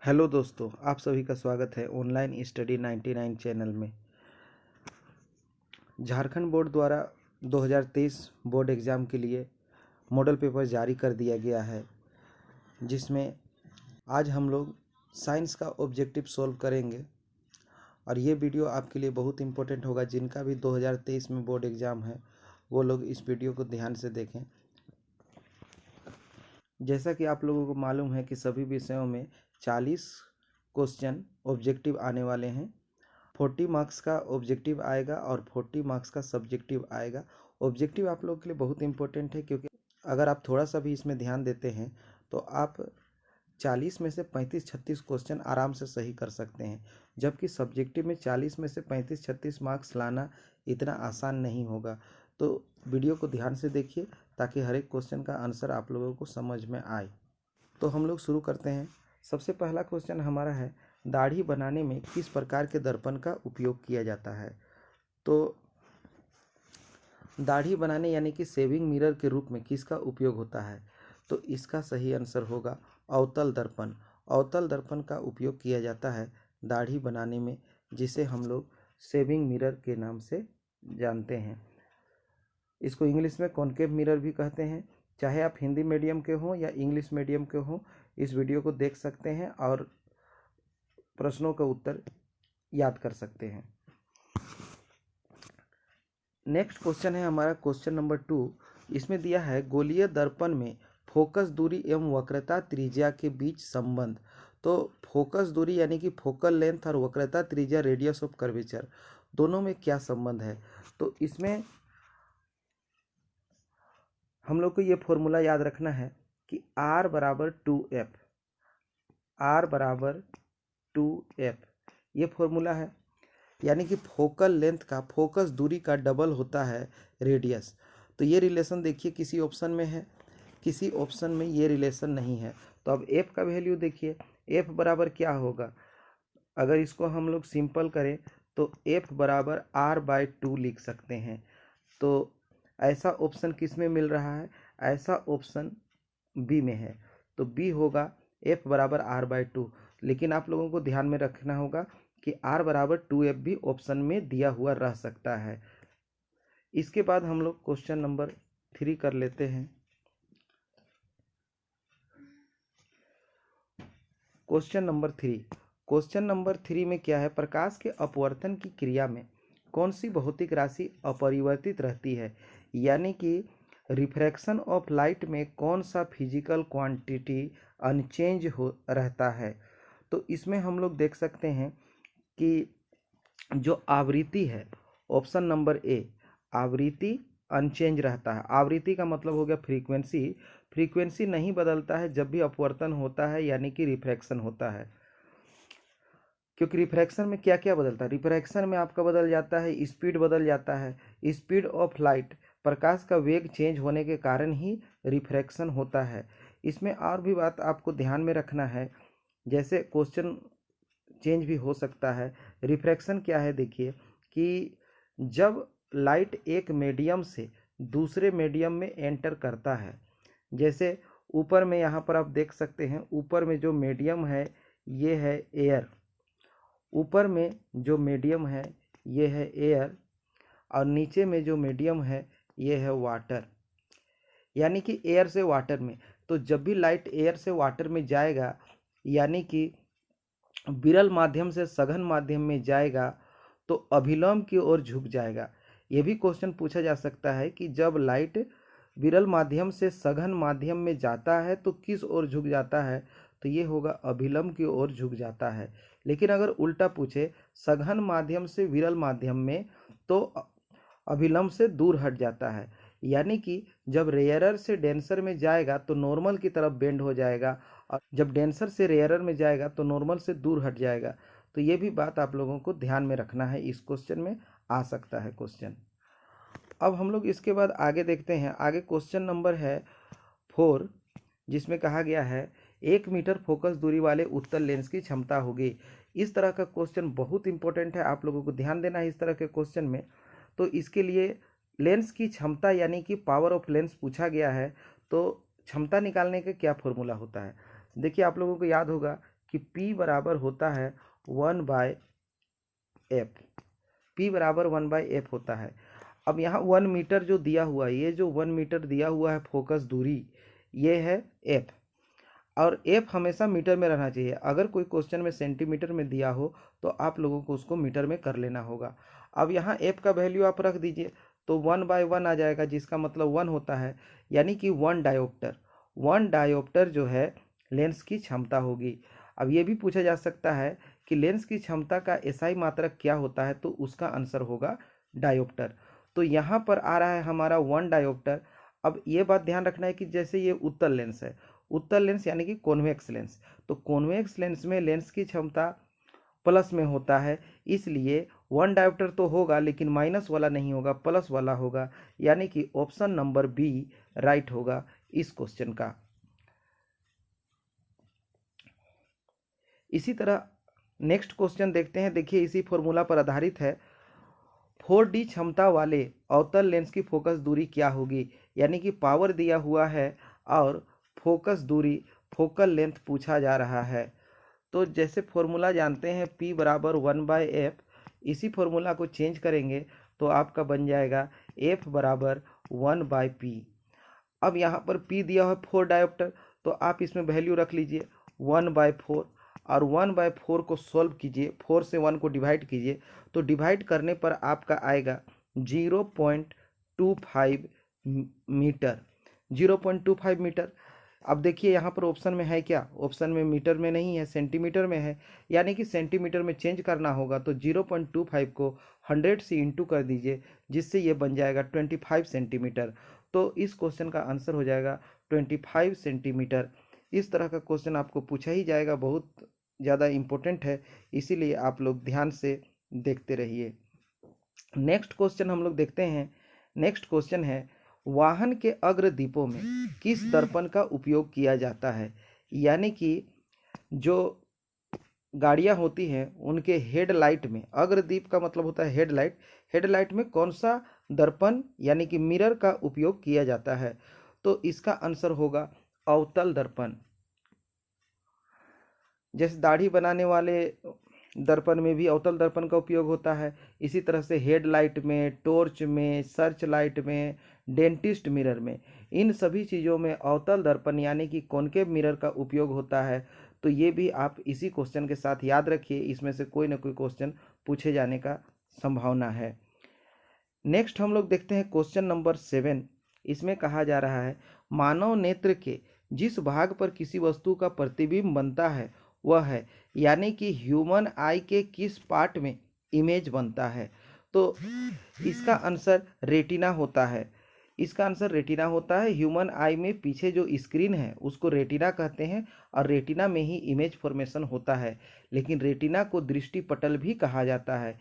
Hello दोस्तों, आप सभी का स्वागत है ऑनलाइन स्टडी 99 चैनल में। झारखंड बोर्ड द्वारा 2023 बोर्ड एग्ज़ाम के लिए मॉडल पेपर जारी कर दिया गया है, जिसमें आज हम लोग साइंस का ऑब्जेक्टिव सॉल्व करेंगे। और ये वीडियो आपके लिए बहुत इम्पोर्टेंट होगा। जिनका भी 2023 में बोर्ड एग्ज़ाम है वो लोग इस वीडियो को ध्यान से देखें। जैसा कि आप लोगों को मालूम है कि सभी विषयों में 40 क्वेश्चन ऑब्जेक्टिव आने वाले हैं। 40 मार्क्स का ऑब्जेक्टिव आएगा और 40 मार्क्स का सब्जेक्टिव आएगा। ऑब्जेक्टिव आप लोगों के लिए बहुत इंपॉर्टेंट है, क्योंकि अगर आप थोड़ा सा भी इसमें ध्यान देते हैं तो आप 40 में से 35-36 क्वेश्चन आराम से सही कर सकते हैं, जबकि सब्जेक्टिव में 40 में से 35-36 मार्क्स लाना इतना आसान नहीं होगा। तो वीडियो को ध्यान से देखिए ताकि हर एक क्वेश्चन का आंसर आप लोगों को समझ में आए। तो हम लोग शुरू करते हैं। सबसे पहला क्वेश्चन हमारा है, दाढ़ी बनाने में किस प्रकार के दर्पण का उपयोग किया जाता है। तो दाढ़ी बनाने यानी कि शेविंग मिरर के रूप में किसका उपयोग होता है, तो इसका सही आंसर होगा अवतल दर्पण। अवतल दर्पण का उपयोग किया जाता है दाढ़ी बनाने में, जिसे हम लोग शेविंग मिरर के नाम से जानते हैं। इसको इंग्लिश में कॉनकेव मिरर भी कहते हैं। चाहे आप हिंदी मीडियम के हों या इंग्लिश मीडियम के हों, इस वीडियो को देख सकते हैं और प्रश्नों का उत्तर याद कर सकते हैं। नेक्स्ट क्वेश्चन है हमारा क्वेश्चन नंबर 2। इसमें दिया है, गोलीय दर्पण में फोकस दूरी एवं वक्रता त्रिज्या के बीच संबंध। तो फोकस दूरी यानी कि फोकल लेंथ और वक्रता त्रिज्या रेडियस ऑफ कर्वेचर, दोनों में क्या संबंध है। तो इसमें हम लोग को ये फॉर्मूला याद रखना है कि R बराबर 2F, R बराबर 2F ये फॉर्मूला है। यानी कि फोकल लेंथ का, फोकस दूरी का डबल होता है रेडियस। तो ये रिलेशन देखिए किसी ऑप्शन में है, किसी ऑप्शन में ये रिलेशन नहीं है। तो अब F का वैल्यू देखिए, F बराबर क्या होगा। अगर इसको हम लोग सिंपल करें तो F बराबर R/2 लिख सकते हैं। तो ऐसा ऑप्शन किस में मिल रहा है, ऐसा ऑप्शन बी में है। तो बी होगा F बराबर R/2। लेकिन आप लोगों को ध्यान में रखना होगा कि R बराबर 2F भी ऑप्शन में दिया हुआ रह सकता है। इसके बाद हम लोग क्वेश्चन नंबर 3 कर लेते हैं। क्वेश्चन नंबर 3 में क्या है, प्रकाश के अपवर्तन की क्रिया में कौन सी भौतिक राशि अपरिवर्तित रहती है। यानी कि रिफ्रैक्शन ऑफ लाइट में कौन सा फिजिकल क्वांटिटी अनचेंज हो रहता है। तो इसमें हम लोग देख सकते हैं कि जो आवृत्ति है, ऑप्शन नंबर ए, आवृत्ति अनचेंज रहता है। आवृत्ति का मतलब हो गया फ्रीक्वेंसी। फ्रीक्वेंसी नहीं बदलता है जब भी अपवर्तन होता है, यानी कि रिफ्रैक्शन होता है। क्योंकि रिफ्रैक्शन में क्या क्या बदलता है, रिफ्रैक्शन में आपका बदल जाता है, स्पीड बदल जाता है। स्पीड ऑफ लाइट, प्रकाश का वेग चेंज होने के कारण ही रिफ्रैक्शन होता है। इसमें और भी बात आपको ध्यान में रखना है, जैसे क्वेश्चन चेंज भी हो सकता है। रिफ्रैक्शन क्या है, देखिए कि जब लाइट एक मीडियम से दूसरे मीडियम में एंटर करता है, जैसे ऊपर में यहाँ पर आप देख सकते हैं, ऊपर में जो मीडियम है ये है एयर, ऊपर में जो मीडियम है ये है एयर, और नीचे में जो मीडियम है ये है वाटर। यानी कि एयर से वाटर में, तो जब भी लाइट एयर से वाटर में जाएगा, यानी कि विरल माध्यम से सघन माध्यम में जाएगा, तो अभिलंब की ओर झुक जाएगा। ये भी क्वेश्चन पूछा जा सकता है कि जब लाइट विरल माध्यम से सघन माध्यम में जाता है तो किस ओर झुक जाता है, तो ये होगा अभिलंब की ओर झुक जाता है। लेकिन अगर उल्टा पूछे, सघन माध्यम से विरल माध्यम में, तो अभिलंब से दूर हट जाता है। यानी कि जब रेयरर से डेंसर में जाएगा तो नॉर्मल की तरफ बेंड हो जाएगा, और जब डेंसर से रेयरर में जाएगा तो नॉर्मल से दूर हट जाएगा। तो ये भी बात आप लोगों को ध्यान में रखना है, इस क्वेश्चन में आ सकता है क्वेश्चन। अब हम लोग इसके बाद आगे देखते हैं। आगे क्वेश्चन नंबर है 4, जिसमें कहा गया है 1 मीटर फोकस दूरी वाले उत्तल लेंस की क्षमता होगी। इस तरह का क्वेश्चन बहुत इंपॉर्टेंट है, आप लोगों को ध्यान देना है इस तरह के क्वेश्चन में। तो इसके लिए लेंस की क्षमता यानी कि पावर ऑफ लेंस पूछा गया है। तो क्षमता निकालने का क्या फॉर्मूला होता है, देखिए आप लोगों को याद होगा कि P बराबर होता है 1/f। P बराबर 1/f होता है। अब यहाँ 1 मीटर जो दिया हुआ है, ये जो 1 मीटर दिया हुआ है फोकस दूरी, ये है f, और f हमेशा मीटर में रहना चाहिए। अगर कोई क्वेश्चन में सेंटीमीटर में दिया हो तो आप लोगों को उसको मीटर में कर लेना होगा। अब यहाँ f का वैल्यू आप रख दीजिए तो 1/1 आ जाएगा, जिसका मतलब 1 होता है, यानी कि 1 डायोप्टर। 1 डायोप्टर जो है लेंस की क्षमता होगी। अब ये भी पूछा जा सकता है कि लेंस की क्षमता का एसआई मात्रक क्या होता है, तो उसका आंसर होगा डायोप्टर। तो यहाँ पर आ रहा है हमारा 1 डायोप्टर। अब ये बात ध्यान रखना है कि जैसे ये उत्तल लेंस है, उत्तल लेंस यानी कि कॉन्वेक्स लेंस, तो कॉन्वेक्स लेंस में लेंस की क्षमता प्लस में होता है, इसलिए 1 डायोप्टर तो होगा लेकिन माइनस वाला नहीं होगा, प्लस वाला होगा, यानी कि ऑप्शन नंबर बी राइट होगा इस क्वेश्चन का। इसी तरह नेक्स्ट क्वेश्चन देखते हैं। देखिए इसी फॉर्मूला पर आधारित है। 4D क्षमता वाले अवतल लेंस की फोकस दूरी क्या होगी, यानी कि पावर दिया हुआ है और फोकस दूरी, फोकल लेंथ पूछा जा रहा है। तो जैसे फॉर्मूला जानते हैं P बराबर 1/f, इसी फॉर्मूला को चेंज करेंगे तो आपका बन जाएगा F बराबर 1/p। अब यहाँ पर P दिया हुआ 4 डायोप्टर, तो आप इसमें वैल्यू रख लीजिए 1/4, और 1/4 को सॉल्व कीजिए, 4 से 1 को डिवाइड कीजिए, तो डिवाइड करने पर आपका आएगा 0.25 मीटर। 0.25 मीटर। अब देखिए यहाँ पर ऑप्शन में है क्या, ऑप्शन में मीटर में नहीं है, सेंटीमीटर में है, यानी कि सेंटीमीटर में चेंज करना होगा। तो 0.25 को 100 से इंटू कर दीजिए, जिससे ये बन जाएगा 25 सेंटीमीटर। तो इस क्वेश्चन का आंसर हो जाएगा 25 सेंटीमीटर। इस तरह का क्वेश्चन आपको पूछा ही जाएगा, बहुत ज़्यादा इम्पोर्टेंट है, इसीलिए आप लोग ध्यान से देखते रहिए। नेक्स्ट क्वेश्चन हम लोग देखते हैं। नेक्स्ट क्वेश्चन है, वाहन के अग्रदीपों में किस दर्पण का उपयोग किया जाता है, यानी कि जो गाड़ियां होती हैं उनके हेडलाइट में, अग्रदीप का मतलब होता है हेडलाइट, हेडलाइट में कौन सा दर्पण यानी कि मिरर का उपयोग किया जाता है, तो इसका आंसर होगा अवतल दर्पण। जैसे दाढ़ी बनाने वाले दर्पण में भी अवतल दर्पण का उपयोग होता है, इसी तरह से हेडलाइट में, टॉर्च में, सर्च लाइट में, डेंटिस्ट मिरर में, इन सभी चीज़ों में अवतल दर्पण यानी कि कॉनकेव मिरर का उपयोग होता है। तो ये भी आप इसी क्वेश्चन के साथ याद रखिए, इसमें से कोई ना कोई क्वेश्चन पूछे जाने का संभावना है। नेक्स्ट हम लोग देखते हैं क्वेश्चन नंबर 7। इसमें कहा जा रहा है, मानव नेत्र के जिस भाग पर किसी वस्तु का प्रतिबिंब बनता है वह है, यानी कि ह्यूमन आई के किस पार्ट में इमेज बनता है, तो इसका आंसर रेटिना होता है। इसका आंसर रेटिना होता है। ह्यूमन आई में पीछे जो स्क्रीन है उसको रेटिना कहते हैं, और रेटिना में ही इमेज फॉर्मेशन होता है। लेकिन रेटिना को दृष्टिपटल भी कहा जाता है।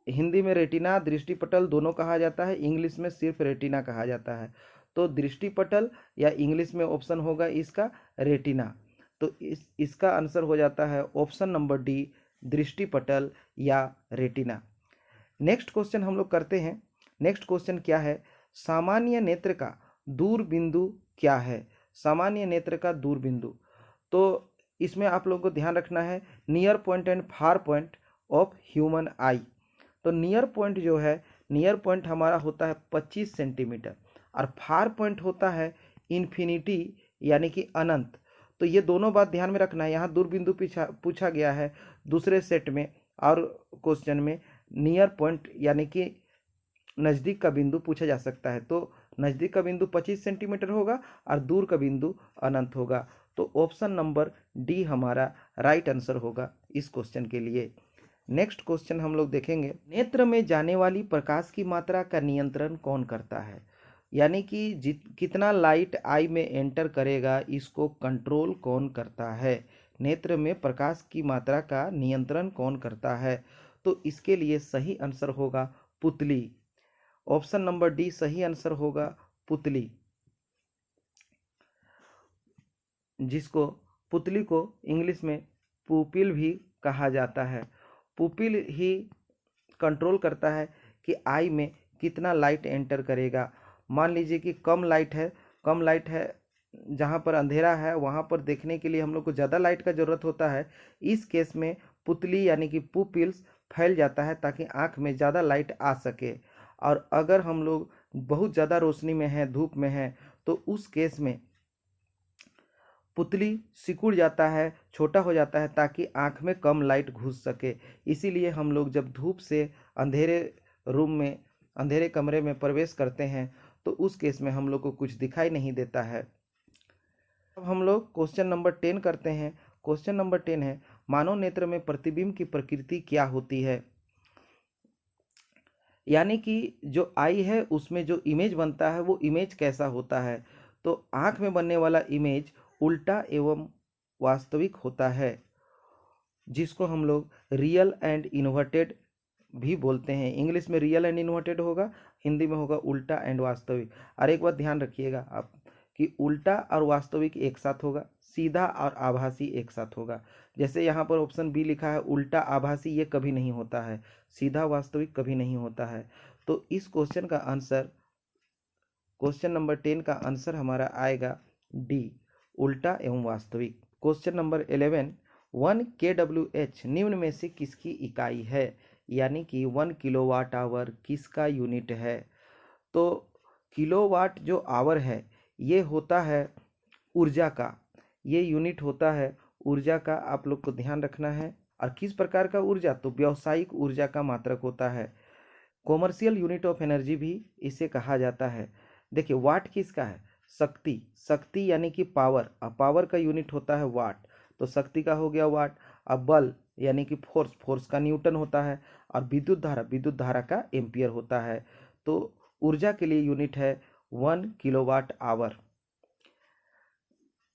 हिंदी में रेटिना, दृष्टिपटल दोनों कहा जाता है, इंग्लिश में सिर्फ रेटिना कहा जाता है। तो दृष्टिपटल या इंग्लिश में ऑप्शन होगा इसका रेटिना। तो इसका आंसर हो जाता है ऑप्शन नंबर डी, दृष्टिपटल या रेटिना। नेक्स्ट क्वेश्चन हम लोग करते हैं। नेक्स्ट क्वेश्चन क्या है, सामान्य नेत्र का दूर बिंदु क्या है। सामान्य नेत्र का दूर बिंदु, तो इसमें आप लोगों को ध्यान रखना है near point and far point of human आई। तो नियर पॉइंट जो है, नियर पॉइंट हमारा होता है 25 सेंटीमीटर, और फार पॉइंट होता है इन्फिनिटी यानी कि अनंत। तो ये दोनों बात ध्यान में रखना है। यहाँ दूरबिंदु पूछा गया है दूसरे सेट में, और क्वेश्चन में नियर पॉइंट यानी कि नज़दीक का बिंदु पूछा जा सकता है। तो नज़दीक का बिंदु 25 सेंटीमीटर होगा और दूर का बिंदु अनंत होगा। तो ऑप्शन नंबर डी हमारा राइट आंसर होगा इस क्वेश्चन के लिए। नेक्स्ट क्वेश्चन हम लोग देखेंगे, नेत्र में जाने वाली प्रकाश की मात्रा का नियंत्रण कौन करता है, यानी कि कितना लाइट आई में एंटर करेगा, इसको कंट्रोल कौन करता है। नेत्र में प्रकाश की मात्रा का नियंत्रण कौन करता है, तो इसके लिए सही आंसर होगा पुतली। ऑप्शन नंबर डी सही आंसर होगा पुतली, जिसको पुतली को इंग्लिश में पुपिल भी कहा जाता है। पुपिल ही कंट्रोल करता है कि आई में कितना लाइट एंटर करेगा। मान लीजिए कि कम लाइट है, जहाँ पर अंधेरा है वहाँ पर देखने के लिए हम लोग को ज़्यादा लाइट का ज़रूरत होता है। इस केस में पुतली यानी कि पुपिल्स फैल जाता है ताकि आँख में ज़्यादा लाइट आ सके। और अगर हम लोग बहुत ज़्यादा रोशनी में हैं, धूप में हैं, तो उस केस में पुतली सिकुड़ जाता है, छोटा हो जाता है ताकि आँख में कम लाइट घुस सके। इसीलिए हम लोग जब धूप से अंधेरे रूम में, अंधेरे कमरे में प्रवेश करते हैं तो उस केस में हम लोग को कुछ दिखाई नहीं देता है। अब हम लोग क्वेश्चन नंबर 10 करते हैं। क्वेश्चन नंबर 10 है, मानव नेत्र में प्रतिबिंब की प्रकृति क्या होती है? यानी कि जो आई है उसमें जो इमेज बनता है वो इमेज कैसा होता है? तो आँख में बनने वाला इमेज उल्टा एवं वास्तविक होता है, जिसको हम लोग रियल एंड इन्वर्टेड भी बोलते हैं। इंग्लिश में रियल एंड इन्वर्टेड होगा, हिंदी में होगा उल्टा एंड वास्तविक। और एक बात ध्यान रखिएगा आप कि उल्टा और वास्तविक एक साथ होगा, सीधा और आभासी एक साथ होगा। जैसे यहाँ पर ऑप्शन बी लिखा है उल्टा आभासी, ये कभी नहीं होता है, सीधा वास्तविक कभी नहीं होता है। तो इस क्वेश्चन का आंसर, क्वेश्चन नंबर 10 का आंसर हमारा आएगा डी, उल्टा एवं वास्तविक। क्वेश्चन नंबर 11, 1 kWh निम्न में से किसकी इकाई है? यानी कि 1 किलोवाट आवर किसका यूनिट है? तो किलोवाट जो आवर है ये होता है ऊर्जा का, ये यूनिट होता है ऊर्जा का, आप लोग को ध्यान रखना है। और किस प्रकार का ऊर्जा? तो व्यावसायिक ऊर्जा का मात्रक होता है। कॉमर्शियल यूनिट ऑफ एनर्जी भी इसे कहा जाता है। देखिए वाट किसका है? शक्ति, शक्ति यानी कि पावर, अब पावर का यूनिट होता है वाट, तो शक्ति का हो गया वाट। अब बल यानी कि फोर्स, फोर्स का न्यूटन होता है। और विद्युत धारा, विद्युत धारा का एम्पियर होता है। तो ऊर्जा के लिए यूनिट है 1 किलोवाट आवर।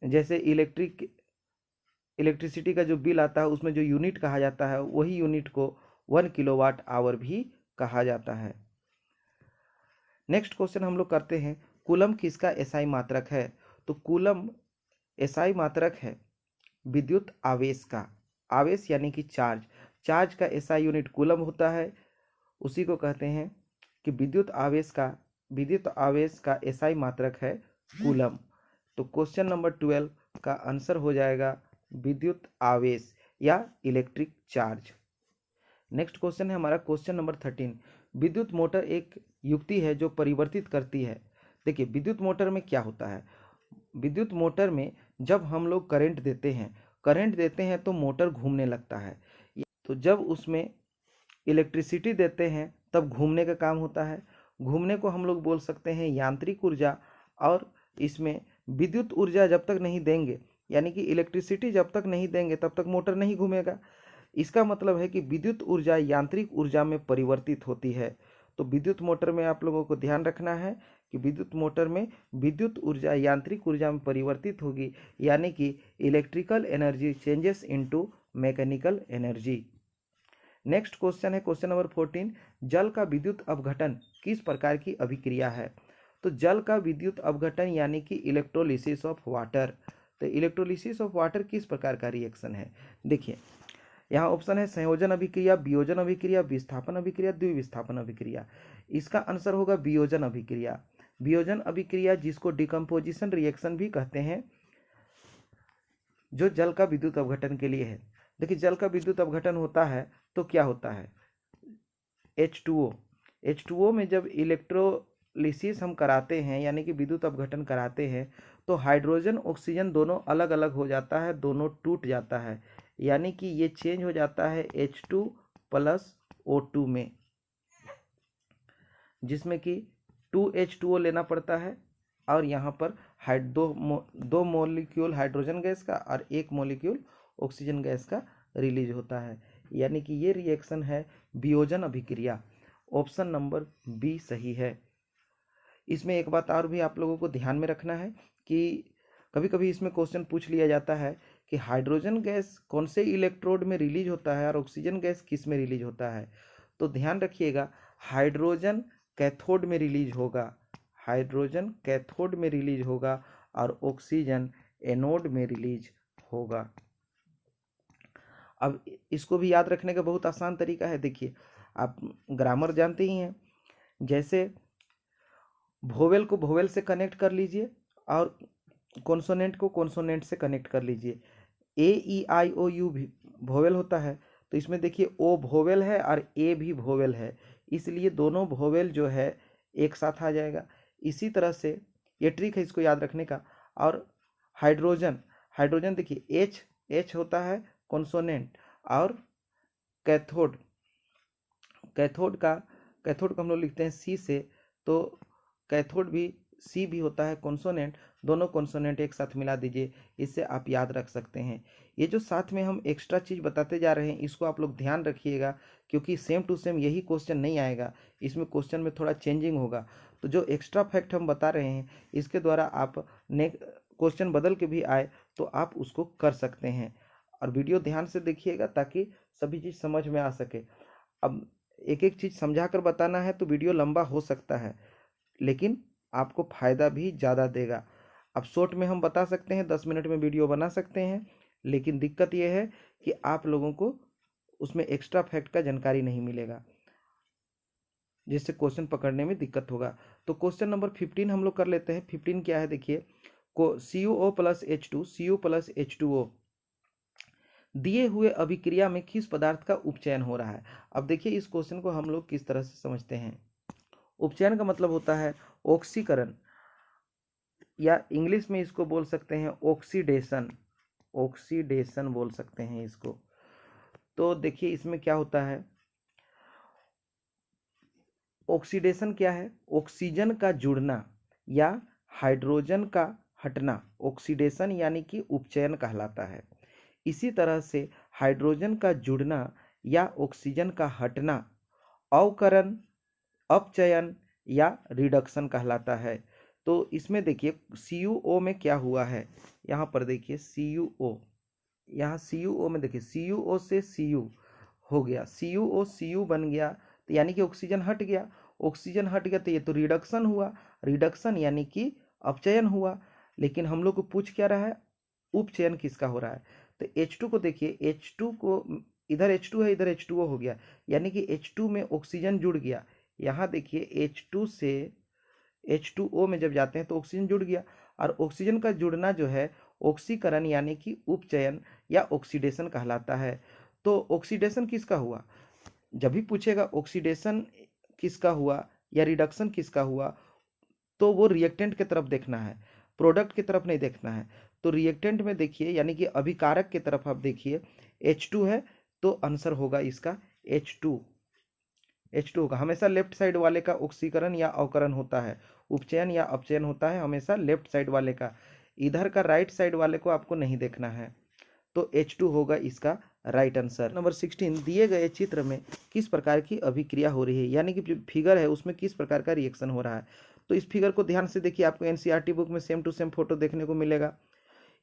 जैसे इलेक्ट्रिसिटी का जो बिल आता है उसमें जो यूनिट कहा जाता है वही यूनिट को 1 किलोवाट आवर भी कहा जाता है। नेक्स्ट क्वेश्चन हम लोग करते हैं, कूलम किसका एसआई मात्रक है? तो कूलम एसआई मात्रक है विद्युत आवेश का। आवेश यानी कि चार्ज, चार्ज का एसआई यूनिट कूलम होता है। उसी को कहते हैं कि विद्युत आवेश का एसआई मात्रक है कूलम। तो क्वेश्चन नंबर 12 का आंसर हो जाएगा विद्युत आवेश या इलेक्ट्रिक चार्ज। नेक्स्ट क्वेश्चन है हमारा क्वेश्चन नंबर 13, विद्युत मोटर एक युक्ति है जो परिवर्तित करती है। देखिए विद्युत मोटर में क्या होता है? विद्युत मोटर में जब हम लोग करंट देते हैं तो मोटर घूमने लगता है। तो जब उसमें इलेक्ट्रिसिटी देते हैं तब घूमने का काम होता है। घूमने को हम लोग बोल सकते हैं यांत्रिक ऊर्जा। और इसमें विद्युत ऊर्जा जब तक नहीं देंगे, यानी कि इलेक्ट्रिसिटी जब तक नहीं देंगे तब तक मोटर नहीं घूमेगा। इसका मतलब है कि विद्युत ऊर्जा यांत्रिक ऊर्जा में परिवर्तित होती है। तो विद्युत मोटर में आप लोगों को ध्यान रखना है कि विद्युत मोटर में विद्युत ऊर्जा यांत्रिक ऊर्जा में परिवर्तित होगी, यानी कि electrical energy changes into mechanical energy. Next question है क्वेश्चन नंबर 14, जल का विद्युत अपघटन किस प्रकार की अभिक्रिया है? तो जल का विद्युत अपघटन यानी कि इलेक्ट्रोलिसिस ऑफ वाटर। तो इलेक्ट्रोलिसिस ऑफ वाटर किस प्रकार का रिएक्शन है? देखिए यहाँ ऑप्शन है संयोजन अभिक्रिया, वियोजन अभिक्रिया, विस्थापन अभिक्रिया, द्विविस्थापन अभिक्रिया। इसका आंसर होगा वियोजन अभिक्रिया। वियोजन अभिक्रिया जिसको डिकम्पोजिशन रिएक्शन भी कहते हैं, जो जल का विद्युत अपघटन के लिए है। देखिए जल का विद्युत अपघटन होता है तो क्या होता है? H2O में जब इलेक्ट्रोलिसिस हम कराते हैं यानी कि विद्युत अपघटन कराते हैं तो हाइड्रोजन ऑक्सीजन दोनों अलग अलग हो जाता है, दोनों टूट जाता है, यानी कि ये चेंज हो जाता है H2 प्लस O2 में, जिसमें कि 2H2O लेना पड़ता है। और यहाँ पर दो मॉलिक्यूल हाइड्रोजन गैस का और एक मॉलिक्यूल ऑक्सीजन गैस का रिलीज होता है, यानी कि ये रिएक्शन है वियोजन अभिक्रिया। ऑप्शन नंबर बी सही है। इसमें एक बात और भी आप लोगों को ध्यान में रखना है कि कभी कभी इसमें क्वेश्चन पूछ लिया जाता है कि हाइड्रोजन गैस कौन से इलेक्ट्रोड में रिलीज होता है और ऑक्सीजन गैस किस में रिलीज होता है। तो ध्यान रखिएगा हाइड्रोजन कैथोड में रिलीज होगा, हाइड्रोजन कैथोड में रिलीज होगा और ऑक्सीजन एनोड में रिलीज होगा। अब इसको भी याद रखने का बहुत आसान तरीका है। देखिए आप ग्रामर जानते ही हैं, जैसे वोवेल को वोवेल से कनेक्ट कर लीजिए और कॉन्सोनेंट को कॉन्सोनेंट से कनेक्ट कर लीजिए। ए ई आई ओ यू भी वोवेल होता है, तो इसमें देखिए ओ वोवेल है और ए भी वोवेल है, इसलिए दोनों वोवेल जो है एक साथ आ जाएगा। इसी तरह से ये ट्रिक है इसको याद रखने का। और हाइड्रोजन, हाइड्रोजन देखिए एच, एच होता है कॉन्सोनेंट, और कैथोड, कैथोड का, कैथोड को हम लोग लिखते हैं सी से, तो कैथोड भी सी भी होता है कॉन्सोनेंट। दोनों कॉन्सोनेंट एक साथ मिला दीजिए, इससे आप याद रख सकते हैं। ये जो साथ में हम एक्स्ट्रा चीज़ बताते जा रहे हैं इसको आप लोग ध्यान रखिएगा, क्योंकि सेम टू सेम यही क्वेश्चन नहीं आएगा, इसमें क्वेश्चन में थोड़ा चेंजिंग होगा। तो जो एक्स्ट्रा फैक्ट हम बता रहे हैं इसके द्वारा आप नेक्स्ट क्वेश्चन बदल के भी आए तो आप उसको कर सकते हैं। और वीडियो ध्यान से देखिएगा ताकि सभी चीज़ समझ में आ सके। अब एक एक चीज़ समझा कर बताना है तो वीडियो लंबा हो सकता है, लेकिन आपको फ़ायदा भी ज़्यादा देगा। अब शॉर्ट में हम बता सकते हैं, 10 मिनट में वीडियो बना सकते हैं, लेकिन दिक्कत यह है कि आप लोगों को उसमें एक्स्ट्रा फैक्ट का जानकारी नहीं मिलेगा, जिससे क्वेश्चन पकड़ने में दिक्कत होगा। तो क्वेश्चन नंबर 15 हम लोग कर लेते हैं। 15 क्या है देखिए, को CuO plus H2, Cu plus H2O दिए हुए अभिक्रिया में किस पदार्थ का उपचयन हो रहा है। अब देखिए इस क्वेश्चन को हम लोग किस तरह से समझते हैं। उपचयन का मतलब होता है ऑक्सीकरण, या इंग्लिश में इसको बोल सकते हैं ऑक्सीडेशन, ऑक्सीडेशन बोल सकते हैं इसको। तो देखिए इसमें क्या होता है, ऑक्सीडेशन क्या है, ऑक्सीजन का जुड़ना या हाइड्रोजन का हटना ऑक्सीडेशन यानी कि उपचयन कहलाता है। इसी तरह से हाइड्रोजन का जुड़ना या ऑक्सीजन का हटना अवकरण, अपचयन या रिडक्शन कहलाता है। तो इसमें देखिए CuO में क्या हुआ है, यहाँ पर देखिए CuO, यहाँ CuO में देखिए CuO से Cu हो गया, CuO Cu बन गया, तो यानी कि ऑक्सीजन हट गया, ऑक्सीजन हट गया तो ये तो रिडक्शन हुआ, रिडक्शन यानी कि अपचयन हुआ। लेकिन हम लोग को पूछ क्या रहा है, उपचयन किसका हो रहा है। तो H2 को देखिए, H2 को इधर H2 है, इधर H2O हो गया, यानी कि H2 में ऑक्सीजन जुड़ गया। यहाँ देखिए H2 से H2O में जब जाते हैं तो ऑक्सीजन जुड़ गया, और ऑक्सीजन का जुड़ना जो है ऑक्सीकरण यानी कि उपचयन या ऑक्सीडेशन कहलाता है। तो ऑक्सीडेशन किसका हुआ, जब भी पूछेगा ऑक्सीडेशन किसका हुआ या रिडक्शन किसका हुआ, तो वो रिएक्टेंट की तरफ देखना है, प्रोडक्ट की तरफ नहीं देखना है। तो रिएक्टेंट में देखिए यानी कि अभिकारक की तरफ आप देखिए, H2 है तो आंसर होगा इसका H2, H2 होगा। हमेशा लेफ्ट साइड वाले का ऑक्सीकरण या अवकरण होता है, उपचयन या अपचयन होता है हमेशा लेफ्ट साइड वाले का, इधर का राइट साइड वाले को आपको नहीं देखना है। तो H2 होगा इसका राइट आंसर। नंबर 16, दिए गए चित्र में किस प्रकार की अभिक्रिया हो रही है, यानी कि जो फिगर है उसमें किस प्रकार का रिएक्शन हो रहा है। तो इस फिगर को ध्यान से देखिए, आपको NCERT बुक में सेम टू सेम फोटो देखने को मिलेगा।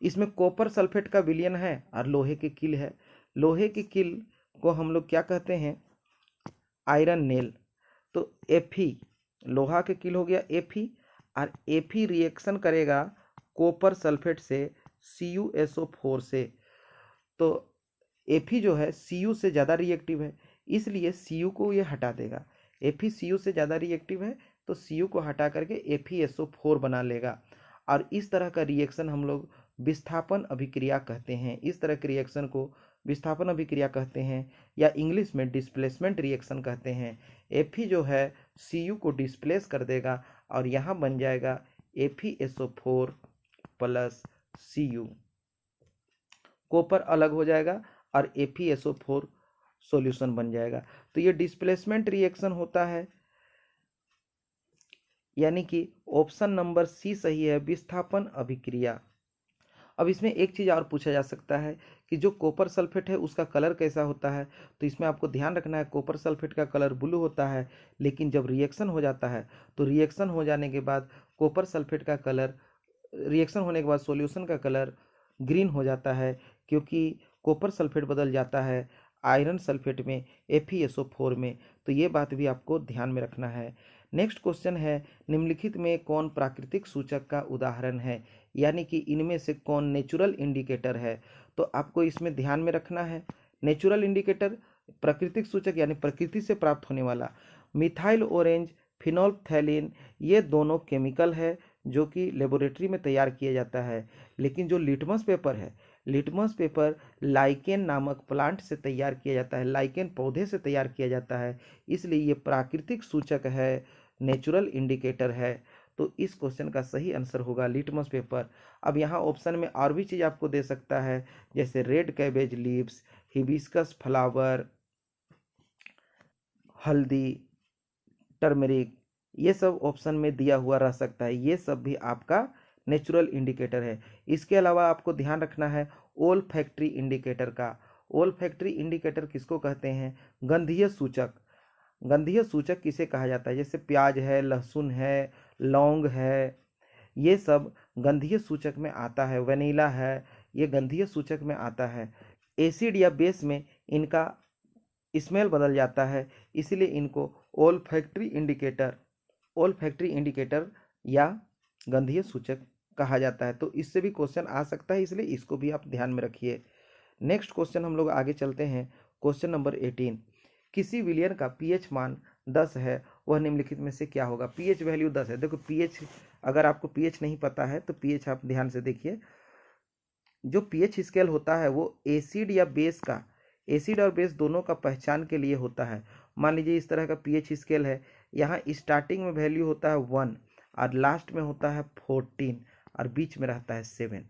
इसमें कॉपर सल्फेट का विलयन है और लोहे की किल है। लोहे की किल को हम लोग क्या कहते हैं, आयरन नेल। तो Fe, लोहा के किल हो गया Fe, और Fe रिएक्शन करेगा कॉपर सल्फेट से CuSO4 से। तो Fe जो है Cu से ज़्यादा रिएक्टिव है, इसलिए Cu को ये हटा देगा। Fe Cu से ज़्यादा रिएक्टिव है तो Cu को हटा करके FeSO4 बना लेगा। और इस तरह का रिएक्शन हम लोग विस्थापन अभिक्रिया कहते हैं। इस तरह के रिएक्शन को विस्थापन अभिक्रिया कहते हैं, या इंग्लिश में डिस्प्लेसमेंट रिएक्शन कहते हैं। Fe जो है Cu को डिस्प्लेस कर देगा और यहाँ बन जाएगा FeSO4 प्लस Cu, कॉपर अलग हो जाएगा और FeSO4 सॉल्यूशन बन जाएगा। तो ये डिस्प्लेसमेंट रिएक्शन होता है, यानी कि ऑप्शन नंबर सी सही है, विस्थापन अभिक्रिया। अब इसमें एक चीज़ और पूछा जा सकता है कि जो कॉपर सल्फेट है उसका कलर कैसा होता है। तो इसमें आपको ध्यान रखना है, कॉपर सल्फेट का कलर ब्लू होता है, लेकिन जब रिएक्शन हो जाता है तो रिएक्शन हो जाने के बाद कॉपर सल्फेट का कलर, रिएक्शन होने के बाद सॉल्यूशन का कलर ग्रीन हो जाता है, क्योंकि कॉपर सल्फेट बदल जाता है आयरन सल्फेट में, FeSO4 में। तो ये बात भी आपको ध्यान में रखना है। नेक्स्ट क्वेश्चन है, निम्नलिखित में कौन प्राकृतिक सूचक का उदाहरण है, यानी कि इनमें से कौन नेचुरल इंडिकेटर है। तो आपको इसमें ध्यान में रखना है, नेचुरल इंडिकेटर प्राकृतिक सूचक यानी प्रकृति से प्राप्त होने वाला। मिथाइल ऑरेंज, फिनोल्फथैलीन, ये दोनों केमिकल है जो कि लेबोरेटरी में तैयार किया जाता है। लेकिन जो लिटमस पेपर है, लिटमस पेपर लाइकेन नामक प्लांट से तैयार किया जाता है, लाइकेन पौधे से तैयार किया जाता है, इसलिए ये प्राकृतिक सूचक है, नेचुरल इंडिकेटर है। तो इस क्वेश्चन का सही आंसर होगा लिटमस पेपर। अब यहाँ ऑप्शन में और भी चीज़ आपको दे सकता है, जैसे red cabbage leaves, hibiscus flower, हल्दी, टर्मरिक, ये सब ऑप्शन में दिया हुआ रह सकता है। ये सब भी आपका नेचुरल इंडिकेटर है। इसके अलावा आपको ध्यान रखना है ओल फैक्ट्री इंडिकेटर का। ओल फैक्ट्री इंडिकेटर किसको कहते हैं? गंधीय सूचक। गंधीय सूचक किसे कहा जाता है? जैसे प्याज है, लहसुन है, लौंग है, ये सब गंधीय सूचक में आता है। वनीला है, ये गंधीय सूचक में आता है। एसिड या बेस में इनका स्मेल बदल जाता है, इसलिए इनको ओल्फैक्टरी इंडिकेटर या गंधीय सूचक कहा जाता है। तो इससे भी क्वेश्चन आ सकता है, इसलिए इसको भी आप ध्यान में रखिए। नेक्स्ट क्वेश्चन हम लोग आगे चलते हैं। क्वेश्चन नंबर 18, किसी विलयन का पीएच मान 10 है, वह निम्नलिखित में से क्या होगा? पीएच वैल्यू 10 है। देखो पीएच, अगर आपको पीएच नहीं पता है तो पीएच आप ध्यान से देखिए। जो पीएच स्केल होता है वो एसिड या बेस का, एसिड और बेस दोनों का पहचान के लिए होता है। मान लीजिए इस तरह का पीएच स्केल है, यहाँ स्टार्टिंग में वैल्यू होता है 1 और लास्ट में होता है 14 और बीच में रहता है 7।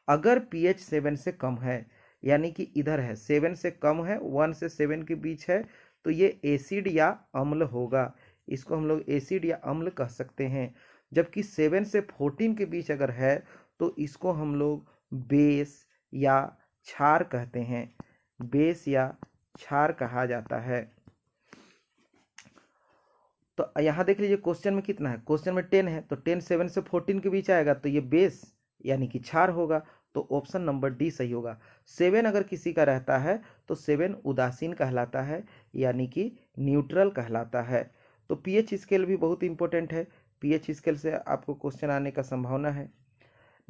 अगर पीएच 7 से कम है, यानी कि इधर है 7 से कम है, 1 से 7 के बीच है, तो ये एसिड या अम्ल होगा। इसको हम लोग एसिड या अम्ल कह सकते हैं। जबकि 7 से 14 के बीच अगर है तो इसको हम लोग बेस या क्षार कहते हैं। बेस या क्षार कहा जाता है। तो यहाँ देख लीजिए क्वेश्चन में कितना है, क्वेश्चन में 10 है, तो 10 7 से 14 के बीच आएगा तो ये बेस यानी कि क्षार होगा। तो ऑप्शन नंबर डी सही होगा। 7 अगर किसी का रहता है तो 7 उदासीन कहलाता है, यानी कि न्यूट्रल कहलाता है। तो पीएच स्केल भी बहुत इंपॉर्टेंट है, पीएच स्केल से आपको क्वेश्चन आने का संभावना है।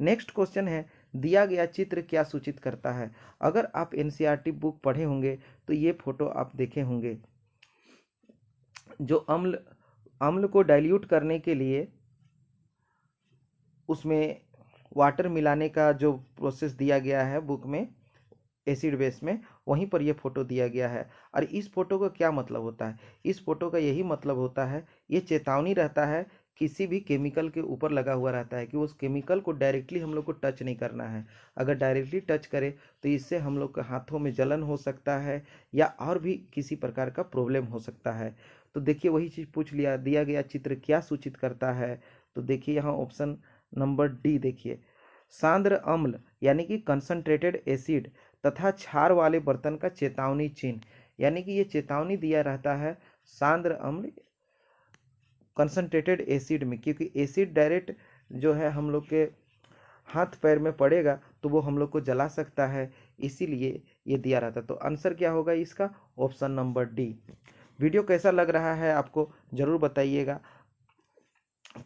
नेक्स्ट क्वेश्चन है, दिया गया चित्र क्या सूचित करता है? अगर आप एनसीईआरटी बुक पढ़े होंगे तो ये फोटो आप देखे होंगे। जो अम्ल को डाइल्यूट करने के लिए उसमें वाटर मिलाने का जो प्रोसेस दिया गया है बुक में, एसिड बेस में, वहीं पर ये फोटो दिया गया है। और इस फोटो का क्या मतलब होता है? इस फोटो का यही मतलब होता है, ये चेतावनी रहता है, किसी भी केमिकल के ऊपर लगा हुआ रहता है कि उस केमिकल को डायरेक्टली हम लोग को टच नहीं करना है। अगर डायरेक्टली टच करे तो इससे हम लोग के हाथों में जलन हो सकता है या और भी किसी प्रकार का प्रॉब्लम हो सकता है। तो देखिए वही चीज़ पूछ लिया, दिया गया चित्र क्या सूचित करता है? तो देखिए यहाँ ऑप्शन नंबर डी देखिए, सांद्र अम्ल यानी कि कंसंट्रेटेड एसिड तथा क्षार वाले बर्तन का चेतावनी चिन्ह, यानी कि ये चेतावनी दिया रहता है सांद्र अम्ल कंसंट्रेटेड एसिड में, क्योंकि एसिड डायरेक्ट जो है हम लोग के हाथ पैर में पड़ेगा तो वो हम लोग को जला सकता है, इसीलिए ये दिया रहता है। तो आंसर क्या होगा इसका? Option number D. वीडियो कैसा लग रहा है आपको ज़रूर बताइएगा,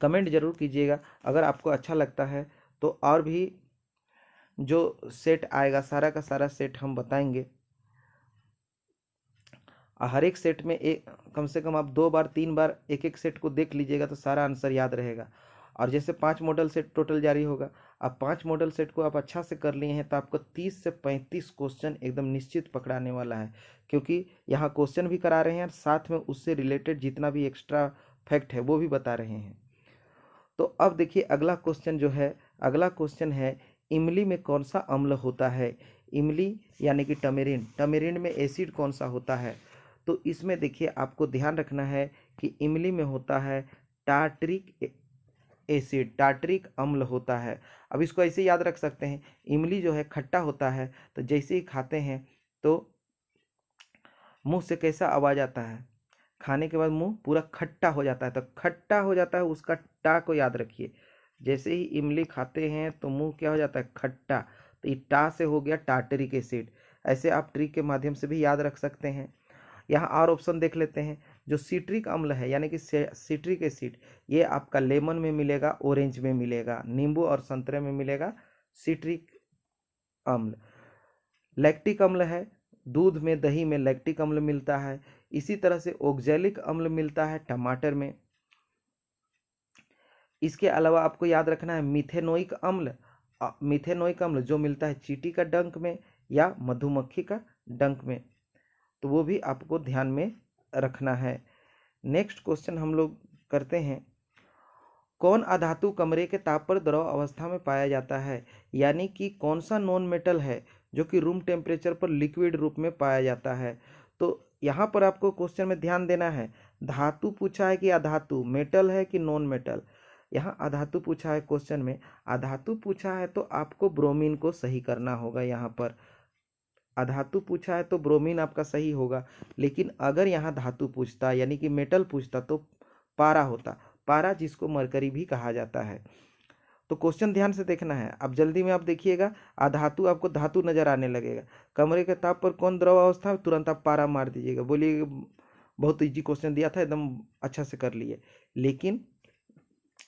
कमेंट जरूर कीजिएगा। अगर आपको अच्छा लगता है तो और भी जो सेट आएगा सारा का सारा सेट हम बताएंगे। हर एक सेट में एक कम से कम आप 2 बार 3 बार एक एक सेट को देख लीजिएगा तो सारा आंसर याद रहेगा। और जैसे 5 मॉडल सेट टोटल जारी होगा, अब 5 मॉडल सेट को आप अच्छा से कर लिए हैं तो आपको 30 से 35 क्वेश्चन एकदम निश्चित पकड़ाने वाला है, क्योंकि यहाँ क्वेश्चन भी करा रहे हैं और साथ में उससे रिलेटेड जितना भी एक्स्ट्रा फैक्ट है वो भी बता रहे हैं। तो अब देखिए अगला क्वेश्चन जो है, अगला क्वेश्चन है, इमली में कौन सा अम्ल होता है? इमली यानी कि टमेरिन, टमेरिन में एसिड कौन सा होता है? तो इसमें देखिए आपको ध्यान रखना है कि इमली में होता है टार्टरिक एसिड, टार्टरिक अम्ल होता है। अब इसको ऐसे याद रख सकते हैं, इमली जो है खट्टा होता है, तो जैसे ही खाते हैं तो मुंह से कैसा आवाज आता है? खाने के बाद मुंह पूरा खट्टा हो जाता है। तो खट्टा हो जाता है, उसका टा को याद रखिए। जैसे ही इमली खाते हैं तो मुंह क्या हो जाता है? खट्टा। तो ये टा से हो गया टार्टरिक एसिड। ऐसे आप ट्रिक के माध्यम से भी याद रख सकते हैं। यहाँ और ऑप्शन देख लेते हैं। जो सिट्रिक अम्ल है यानी कि सिट्रिक एसिड, ये आपका लेमन में मिलेगा, ऑरेंज में मिलेगा, नींबू और संतरे में मिलेगा सिट्रिक अम्ल। लैक्टिक अम्ल है, दूध में दही में लैक्टिक अम्ल मिलता है। इसी तरह से ऑक्जेलिक अम्ल मिलता है टमाटर में। इसके अलावा आपको याद रखना है मिथेनोइक अम्ल, मिथेनोइक अम्ल जो मिलता है चींटी का डंक में या मधुमक्खी का डंक में, तो वो भी आपको ध्यान में रखना है। नेक्स्ट क्वेश्चन हम लोग करते हैं, कौन अधातु कमरे के ताप पर द्रव अवस्था में पाया जाता है, यानी कि कौन सा नॉन मेटल है जो कि रूम टेम्परेचर पर लिक्विड रूप में पाया जाता है। तो यहाँ पर आपको क्वेश्चन में ध्यान देना है, धातु पूछा है कि अधातु, मेटल है कि नॉन मेटल। यहाँ अधातु पूछा है क्वेश्चन में, अधातु पूछा है तो आपको ब्रोमीन को सही करना होगा। यहाँ पर अधातु पूछा है तो ब्रोमीन आपका सही होगा, लेकिन अगर यहाँ धातु पूछता यानी कि मेटल पूछता तो पारा होता, पारा जिसको मरकरी भी कहा जाता है। तो क्वेश्चन ध्यान से देखना है। अब जल्दी में आप देखिएगा, अधातु आपको धातु नजर आने लगेगा, कमरे के ताप पर कौन द्रव अवस्था है, तुरंत आप पारा मार दीजिएगा, बोलिए बहुत इजी क्वेश्चन दिया था, एकदम अच्छा से कर लिए। लेकिन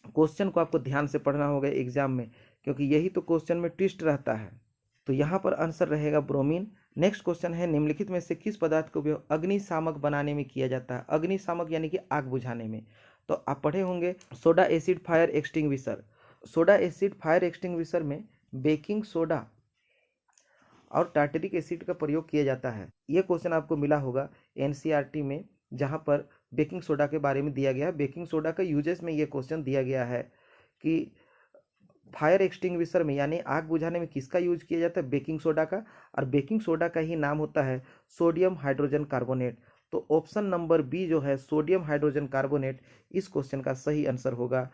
क्वेश्चन को आपको ध्यान से पढ़ना होगा एग्जाम में, क्योंकि यही तो क्वेश्चन में ट्विस्ट रहता है। तो यहाँ पर आंसर रहेगा ब्रोमीन। नेक्स्ट क्वेश्चन है, निम्नलिखित में से किस पदार्थ का उपयोग अग्निशामक बनाने में किया जाता है। अग्निशामक यानी कि आग बुझाने में। तो आप पढ़े होंगे soda acid fire extinguisher. Soda acid fire extinguisher में बेकिंग सोडा और टार्टरिक एसिड का प्रयोग किया जाता है। ये क्वेश्चन आपको मिला होगा एनसीईआरटी में, जहाँ पर बेकिंग सोडा के बारे में दिया गया है। बेकिंग सोडा का यूजेस में ये क्वेश्चन दिया गया है कि फायर एक्सटिंग्विशर में यानी आग बुझाने में किसका यूज किया जाता है, बेकिंग सोडा का। और बेकिंग सोडा का ही नाम होता है सोडियम हाइड्रोजन कार्बोनेट। तो ऑप्शन नंबर बी जो है सोडियम हाइड्रोजन कार्बोनेट इस क्वेश्चन का सही आंसर होगा।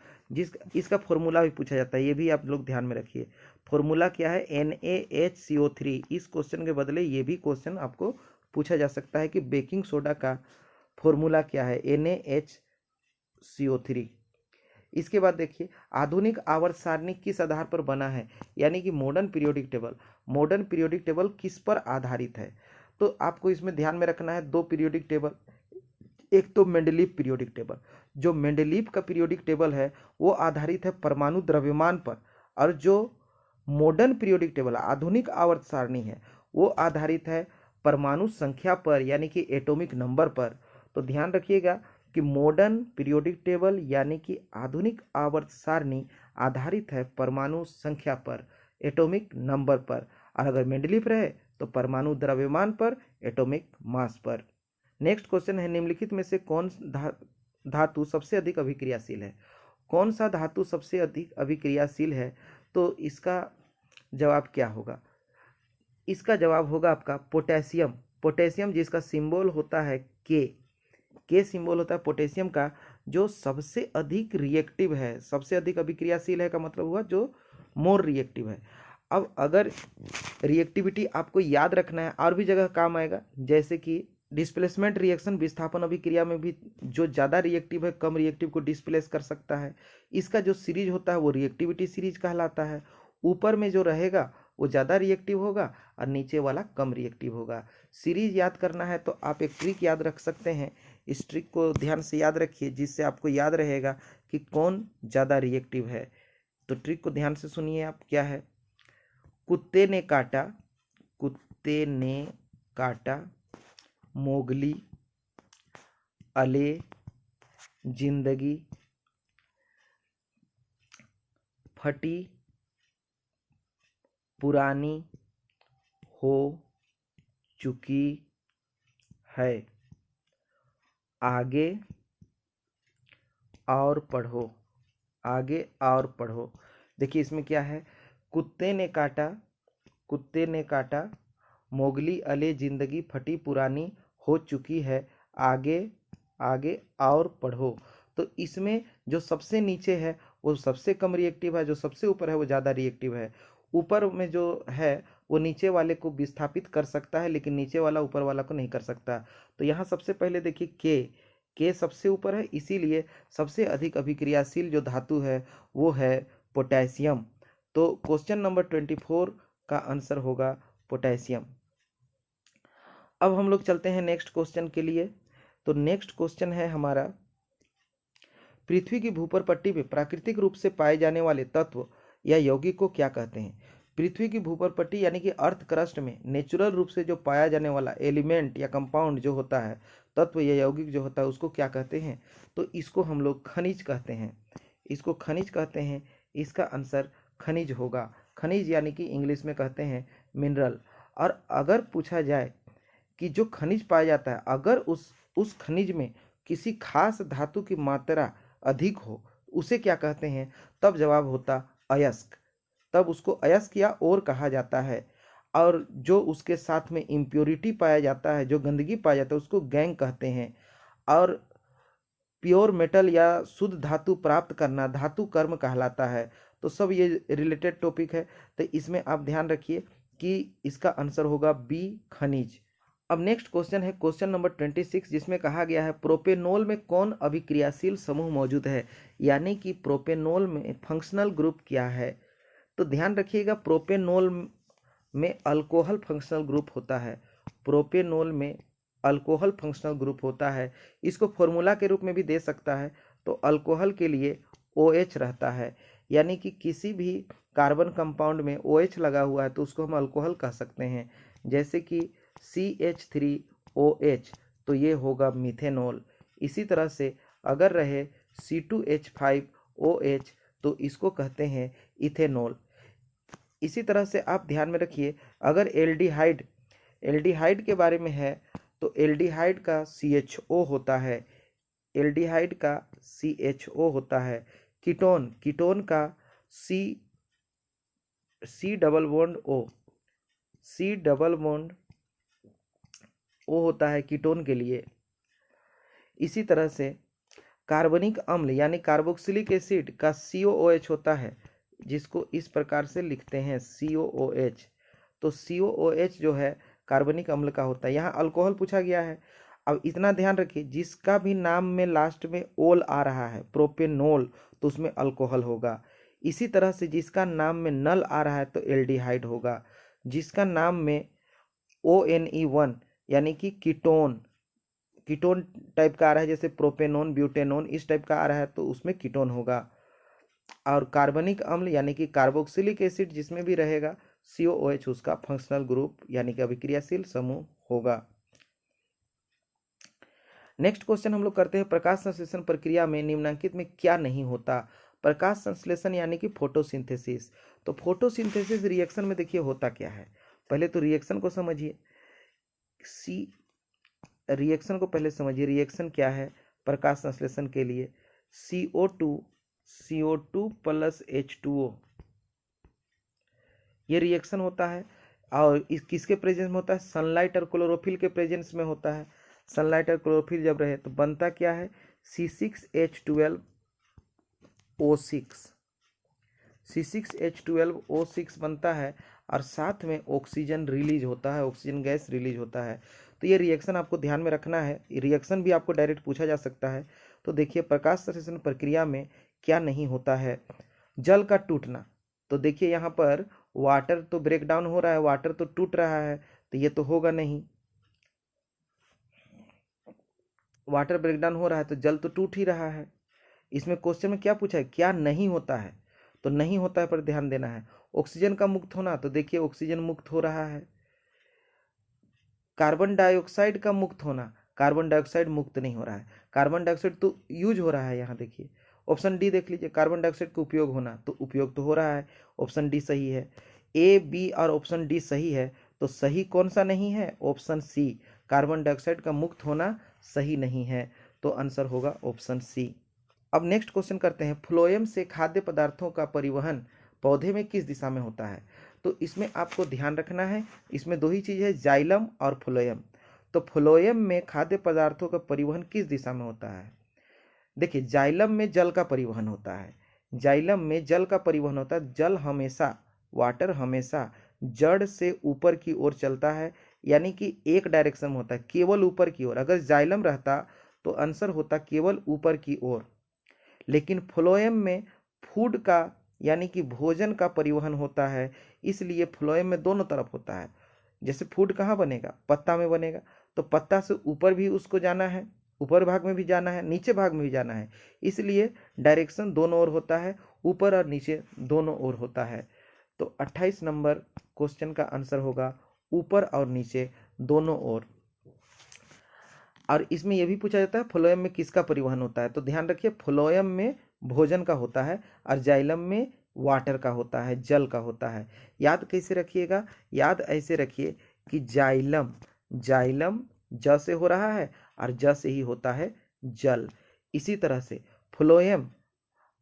इसका फॉर्मूला भी पूछा जाता है, ये भी आप लोग ध्यान में रखिए। फॉर्मूला क्या है, NaHCO3। इस क्वेश्चन के बदले ये भी क्वेश्चन आपको पूछा जा सकता है कि बेकिंग सोडा का फॉर्मूला क्या है, NaHCO3। इसके बाद देखिए, आधुनिक आवर्त सारणी किस आधार पर बना है, यानी कि modern periodic table. Modern periodic table किस पर आधारित है, तो आपको इसमें ध्यान में रखना है दो पीरियोडिक टेबल। एक तो मेंडलीव पीरियोडिक टेबल, जो मेंडलीव का पीरियोडिक टेबल है वो आधारित है परमाणु द्रव्यमान पर, और जो मॉडर्न पीरियोडिक टेबल आधुनिक आवर्त सारणी है वो आधारित है परमाणु संख्या पर, यानी कि एटॉमिक नंबर पर। तो ध्यान रखिएगा कि मॉडर्न पीरियोडिक टेबल यानी कि आधुनिक आवर्त सारणी आधारित है परमाणु संख्या पर, एटॉमिक नंबर पर, और अगर मेंडलीव रहे तो परमाणु द्रव्यमान पर, एटॉमिक मास पर। नेक्स्ट क्वेश्चन है, निम्नलिखित में से कौन धातु सबसे अधिक अभिक्रियाशील है। कौन सा धातु सबसे अधिक अभिक्रियाशील है, तो इसका जवाब क्या होगा, इसका जवाब होगा आपका पोटेशियम। पोटेशियम जिसका सिंबल होता है के सिंबल होता है पोटेशियम का, जो सबसे अधिक रिएक्टिव है, सबसे अधिक अभिक्रियाशील है का मतलब हुआ जो मोर रिएक्टिव है। अब अगर रिएक्टिविटी आपको याद रखना है और भी जगह काम आएगा, जैसे कि डिस्प्लेसमेंट रिएक्शन विस्थापन अभिक्रिया में भी जो ज़्यादा रिएक्टिव है कम रिएक्टिव को डिस्प्लेस कर सकता है। इसका जो सीरीज होता है वो रिएक्टिविटी सीरीज कहलाता है। ऊपर में जो रहेगा वो ज़्यादा रिएक्टिव होगा और नीचे वाला कम रिएक्टिव होगा। सीरीज याद करना है तो आप एक ट्रिक याद रख सकते हैं, इस ट्रिक को ध्यान से याद रखिए जिससे आपको याद रहेगा कि कौन ज़्यादा रिएक्टिव है। तो ट्रिक को ध्यान से सुनिए आप, क्या है, कुत्ते ने काटा, कुत्ते ने काटा, मोगली, अले, जिंदगी, फटी पुरानी हो चुकी है, आगे और पढ़ो, आगे और पढ़ो। देखिए इसमें क्या है, कुत्ते ने काटा, कुत्ते ने काटा, मोगली, अले, जिंदगी, फटी पुरानी हो चुकी है, आगे आगे और पढ़ो। तो इसमें जो सबसे नीचे है वो सबसे कम रिएक्टिव है, जो सबसे ऊपर है वो ज़्यादा रिएक्टिव है। ऊपर में जो है वो नीचे वाले को विस्थापित कर सकता है, लेकिन नीचे वाला ऊपर वाला को नहीं कर सकता। तो यहाँ सबसे पहले देखिए के सबसे ऊपर है, इसीलिए सबसे अधिक अभिक्रियाशील जो धातु है वो है पोटेशियम। तो क्वेश्चन नंबर 24 का आंसर होगा पोटेशियम। अब हम लोग चलते हैं नेक्स्ट क्वेश्चन के लिए। तो नेक्स्ट क्वेश्चन है हमारा, पृथ्वी की भूपर पट्टी में प्राकृतिक रूप से पाए जाने वाले तत्व या यौगिक को क्या कहते हैं। पृथ्वी की भूपर पट्टी यानी कि अर्थ क्रस्ट में नेचुरल रूप से जो पाया जाने वाला एलिमेंट या कंपाउंड जो होता है, तत्व या यौगिक जो होता है, उसको क्या कहते हैं, तो इसको हम लोग खनिज कहते हैं। इसको खनिज कहते हैं। इसका आंसर खनिज होगा। खनिज यानी कि इंग्लिश में कहते हैं मिनरल। और अगर पूछा जाए कि जो खनिज पाया जाता है, अगर उस खनिज में किसी खास धातु की मात्रा अधिक हो, उसे क्या कहते हैं? तब जवाब होता अयस्क। तब उसको अयस्क या और कहा जाता है। और जो उसके साथ में इम्प्योरिटी पाया जाता है, जो गंदगी पाया जाता है, उसको गैंग कहते हैं। और प्योर मेटल या शुद्ध धातु प्राप्त करना धातु कर्म कहलाता है। तो सब ये रिलेटेड टॉपिक है, तो इसमें आप ध्यान रखिए कि इसका आंसर होगा बी, खनिज। अब नेक्स्ट क्वेश्चन है क्वेश्चन नंबर 26, जिसमें कहा गया है प्रोपेनॉल में कौन अभिक्रियाशील समूह मौजूद है, यानी कि प्रोपेनॉल में फंक्शनल ग्रुप क्या है। तो ध्यान रखिएगा, प्रोपेनॉल में अल्कोहल फंक्शनल ग्रुप होता है। प्रोपेनॉल में अल्कोहल फंक्शनल ग्रुप होता है। इसको फॉर्मूला के रूप में भी दे सकता है। तो अल्कोहल के लिए OH रहता है, यानी कि किसी भी कार्बन कंपाउंड में OH लगा हुआ है तो उसको हम अल्कोहल कह सकते हैं। जैसे कि CH3OH, तो ये होगा मिथेनॉल। इसी तरह से अगर रहे C2H5OH, तो इसको कहते हैं इथेनॉल। इसी तरह से आप ध्यान में रखिए, अगर एल्डिहाइड के बारे में है तो एल्डिहाइड का CHO होता है। एल्डिहाइड का CHO होता है। कीटोन का C डबल बॉन्ड O होता है कीटोन के लिए। इसी तरह से कार्बनिक अम्ल यानी कार्बोक्सिलिक एसिड का COOH होता है, जिसको इस प्रकार से लिखते हैं COOH। तो COOH जो है कार्बनिक अम्ल का होता है। यहाँ अल्कोहल पूछा गया है। अब इतना ध्यान रखिए, जिसका भी नाम में लास्ट में ओल आ रहा है, प्रोपेनॉल, तो उसमें अल्कोहल होगा। इसी तरह से जिसका नाम में नल आ रहा है तो एल्डिहाइड होगा। जिसका नाम में ONE1 यानी कि कीटोन टाइप का आ रहा है, जैसे प्रोपेनॉन, ब्यूटेनॉन, इस टाइप का आ रहा है, तो उसमें कीटोन होगा। और कार्बनिक अम्ल यानी कि कार्बोक्सिलिक एसिड जिसमें भी रहेगा COOH उसका फंक्शनल ग्रुप यानी कि अभिक्रियाशील समूह होगा। नेक्स्ट क्वेश्चन हम लोग करते हैं, प्रकाश संश्लेषण प्रक्रिया में निम्नलिखित में क्या नहीं होता। प्रकाश संश्लेषण यानी कि फोटोसिंथेसिस। तो फोटोसिंथेसिस रिएक्शन में देखिए होता क्या है। पहले तो रिएक्शन को समझिए। रिएक्शन को पहले समझिए, रिएक्शन क्या है प्रकाश संश्लेषण के लिए। CO2 प्लस H2O, ये रिएक्शन होता है। और इस किसके प्रेजेंस में होता है? सनलाइट और क्लोरोफिल के प्रेजेंस में होता है। सनलाइट और क्लोरोफिल जब रहे तो बनता क्या है? C6H12O6 बनता है। और साथ में ऑक्सीजन रिलीज होता है, ऑक्सीजन गैस रिलीज होता है। तो ये रिएक्शन आपको ध्यान में रखना है। रिएक्शन भी आपको डायरेक्ट पूछा जा सकता है। तो देखिए, प्रकाश संश्लेषण प्रक्रिया में क्या नहीं होता है? जल का टूटना। तो देखिए यहाँ पर वाटर तो ब्रेक डाउन हो रहा है, वाटर तो टूट रहा है, तो ये तो होगा नहीं। वाटर ब्रेक डाउन हो रहा है तो जल तो टूट ही रहा है। इसमें क्वेश्चन में क्या पूछा है? क्या नहीं होता है? तो नहीं होता है पर ध्यान देना है। ऑक्सीजन का मुक्त होना, तो देखिए ऑक्सीजन मुक्त हो रहा है। कार्बन डाइऑक्साइड का मुक्त होना, कार्बन डाइऑक्साइड मुक्त नहीं हो रहा है। कार्बन डाइऑक्साइड तो यूज हो रहा है। यहाँ देखिए ऑप्शन डी देख लीजिए, कार्बन डाइऑक्साइड का उपयोग होना, तो उपयोग तो हो रहा है। ऑप्शन डी सही है। A, B और ऑप्शन डी सही है। तो सही कौन सा नहीं है? ऑप्शन सी, कार्बन डाइऑक्साइड का मुक्त होना सही नहीं है। तो आंसर होगा ऑप्शन सी। अब नेक्स्ट क्वेश्चन करते हैं, फ्लोएम से खाद्य पदार्थों का परिवहन पौधे में किस दिशा में होता है। तो इसमें आपको ध्यान रखना है, इसमें दो ही चीज है, जाइलम और फ्लोएम। तो फ्लोएम में खाद्य पदार्थों का परिवहन किस दिशा में होता है? देखिए, जाइलम में जल का परिवहन होता है। जाइलम में जल का परिवहन होता है। जल हमेशा, वाटर हमेशा जड़ से ऊपर की ओर चलता है, यानी कि एक डायरेक्शन में होता है, केवल ऊपर की ओर। अगर जाइलम रहता तो आंसर होता केवल ऊपर की ओर। लेकिन फ्लोएम में फूड का यानी कि भोजन का परिवहन होता है, इसलिए फ्लोएम में दोनों तरफ होता है। जैसे फूड कहाँ बनेगा? पत्ता में बनेगा, तो पत्ता से ऊपर भी उसको जाना है, ऊपर भाग में भी जाना है, नीचे भाग में भी जाना है, इसलिए डायरेक्शन दोनों ओर होता है, ऊपर और नीचे दोनों ओर होता है। तो 28 नंबर क्वेश्चन का आंसर होगा ऊपर और नीचे दोनों ओर। और इसमें यह भी पूछा जाता है फ्लोएम में किसका परिवहन होता है। तो ध्यान रखिए, फ्लोएम में भोजन का होता है और जाइलम में वाटर का होता है, जल का होता है। याद कैसे रखिएगा? याद ऐसे रखिए कि जाइलम, जाइलम ज से हो रहा है और ज से ही होता है जल। इसी तरह से फ्लोएम,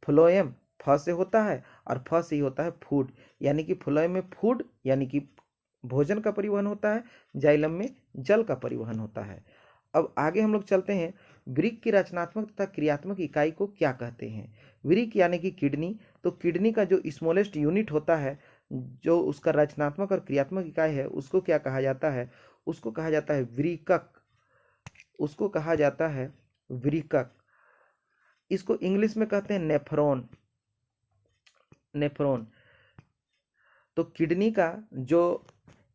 फ्लोएम फ से होता है और फ से ही होता है फूड, यानी कि फ्लोएम में फूड यानी कि भोजन का परिवहन होता है, जाइलम में जल का परिवहन होता है। अब आगे हम लोग चलते हैं, वृक्क की रचनात्मक तथा क्रियात्मक इकाई को क्या कहते हैं? वृक्क यानी कि किडनी, तो किडनी का जो स्मॉलेस्ट यूनिट होता है, जो उसका रचनात्मक और क्रियात्मक इकाई है, उसको क्या कहा जाता है? उसको कहा जाता है वृक्कक, उसको कहा जाता है वृक्कक। इसको इंग्लिश में कहते हैं नेफ्रॉन, नेफ्रॉन। तो किडनी का जो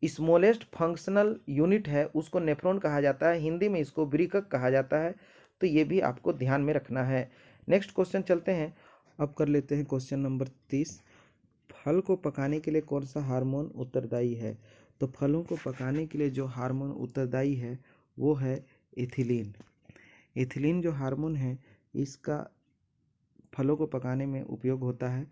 स्मॉलेस्ट फंक्शनल यूनिट है उसको नेफ्रॉन कहा जाता है, हिंदी में इसको वृक्कक कहा जाता है। तो ये भी आपको ध्यान में रखना है। नेक्स्ट क्वेश्चन चलते हैं, अब कर लेते हैं क्वेश्चन नंबर 30। फल को पकाने के लिए कौन सा हार्मोन उत्तरदायी है? तो फलों को पकाने के लिए जो हार्मोन उत्तरदायी है वो है इथिलीन। इथिलीन जो हार्मोन है इसका फलों को पकाने में उपयोग होता है,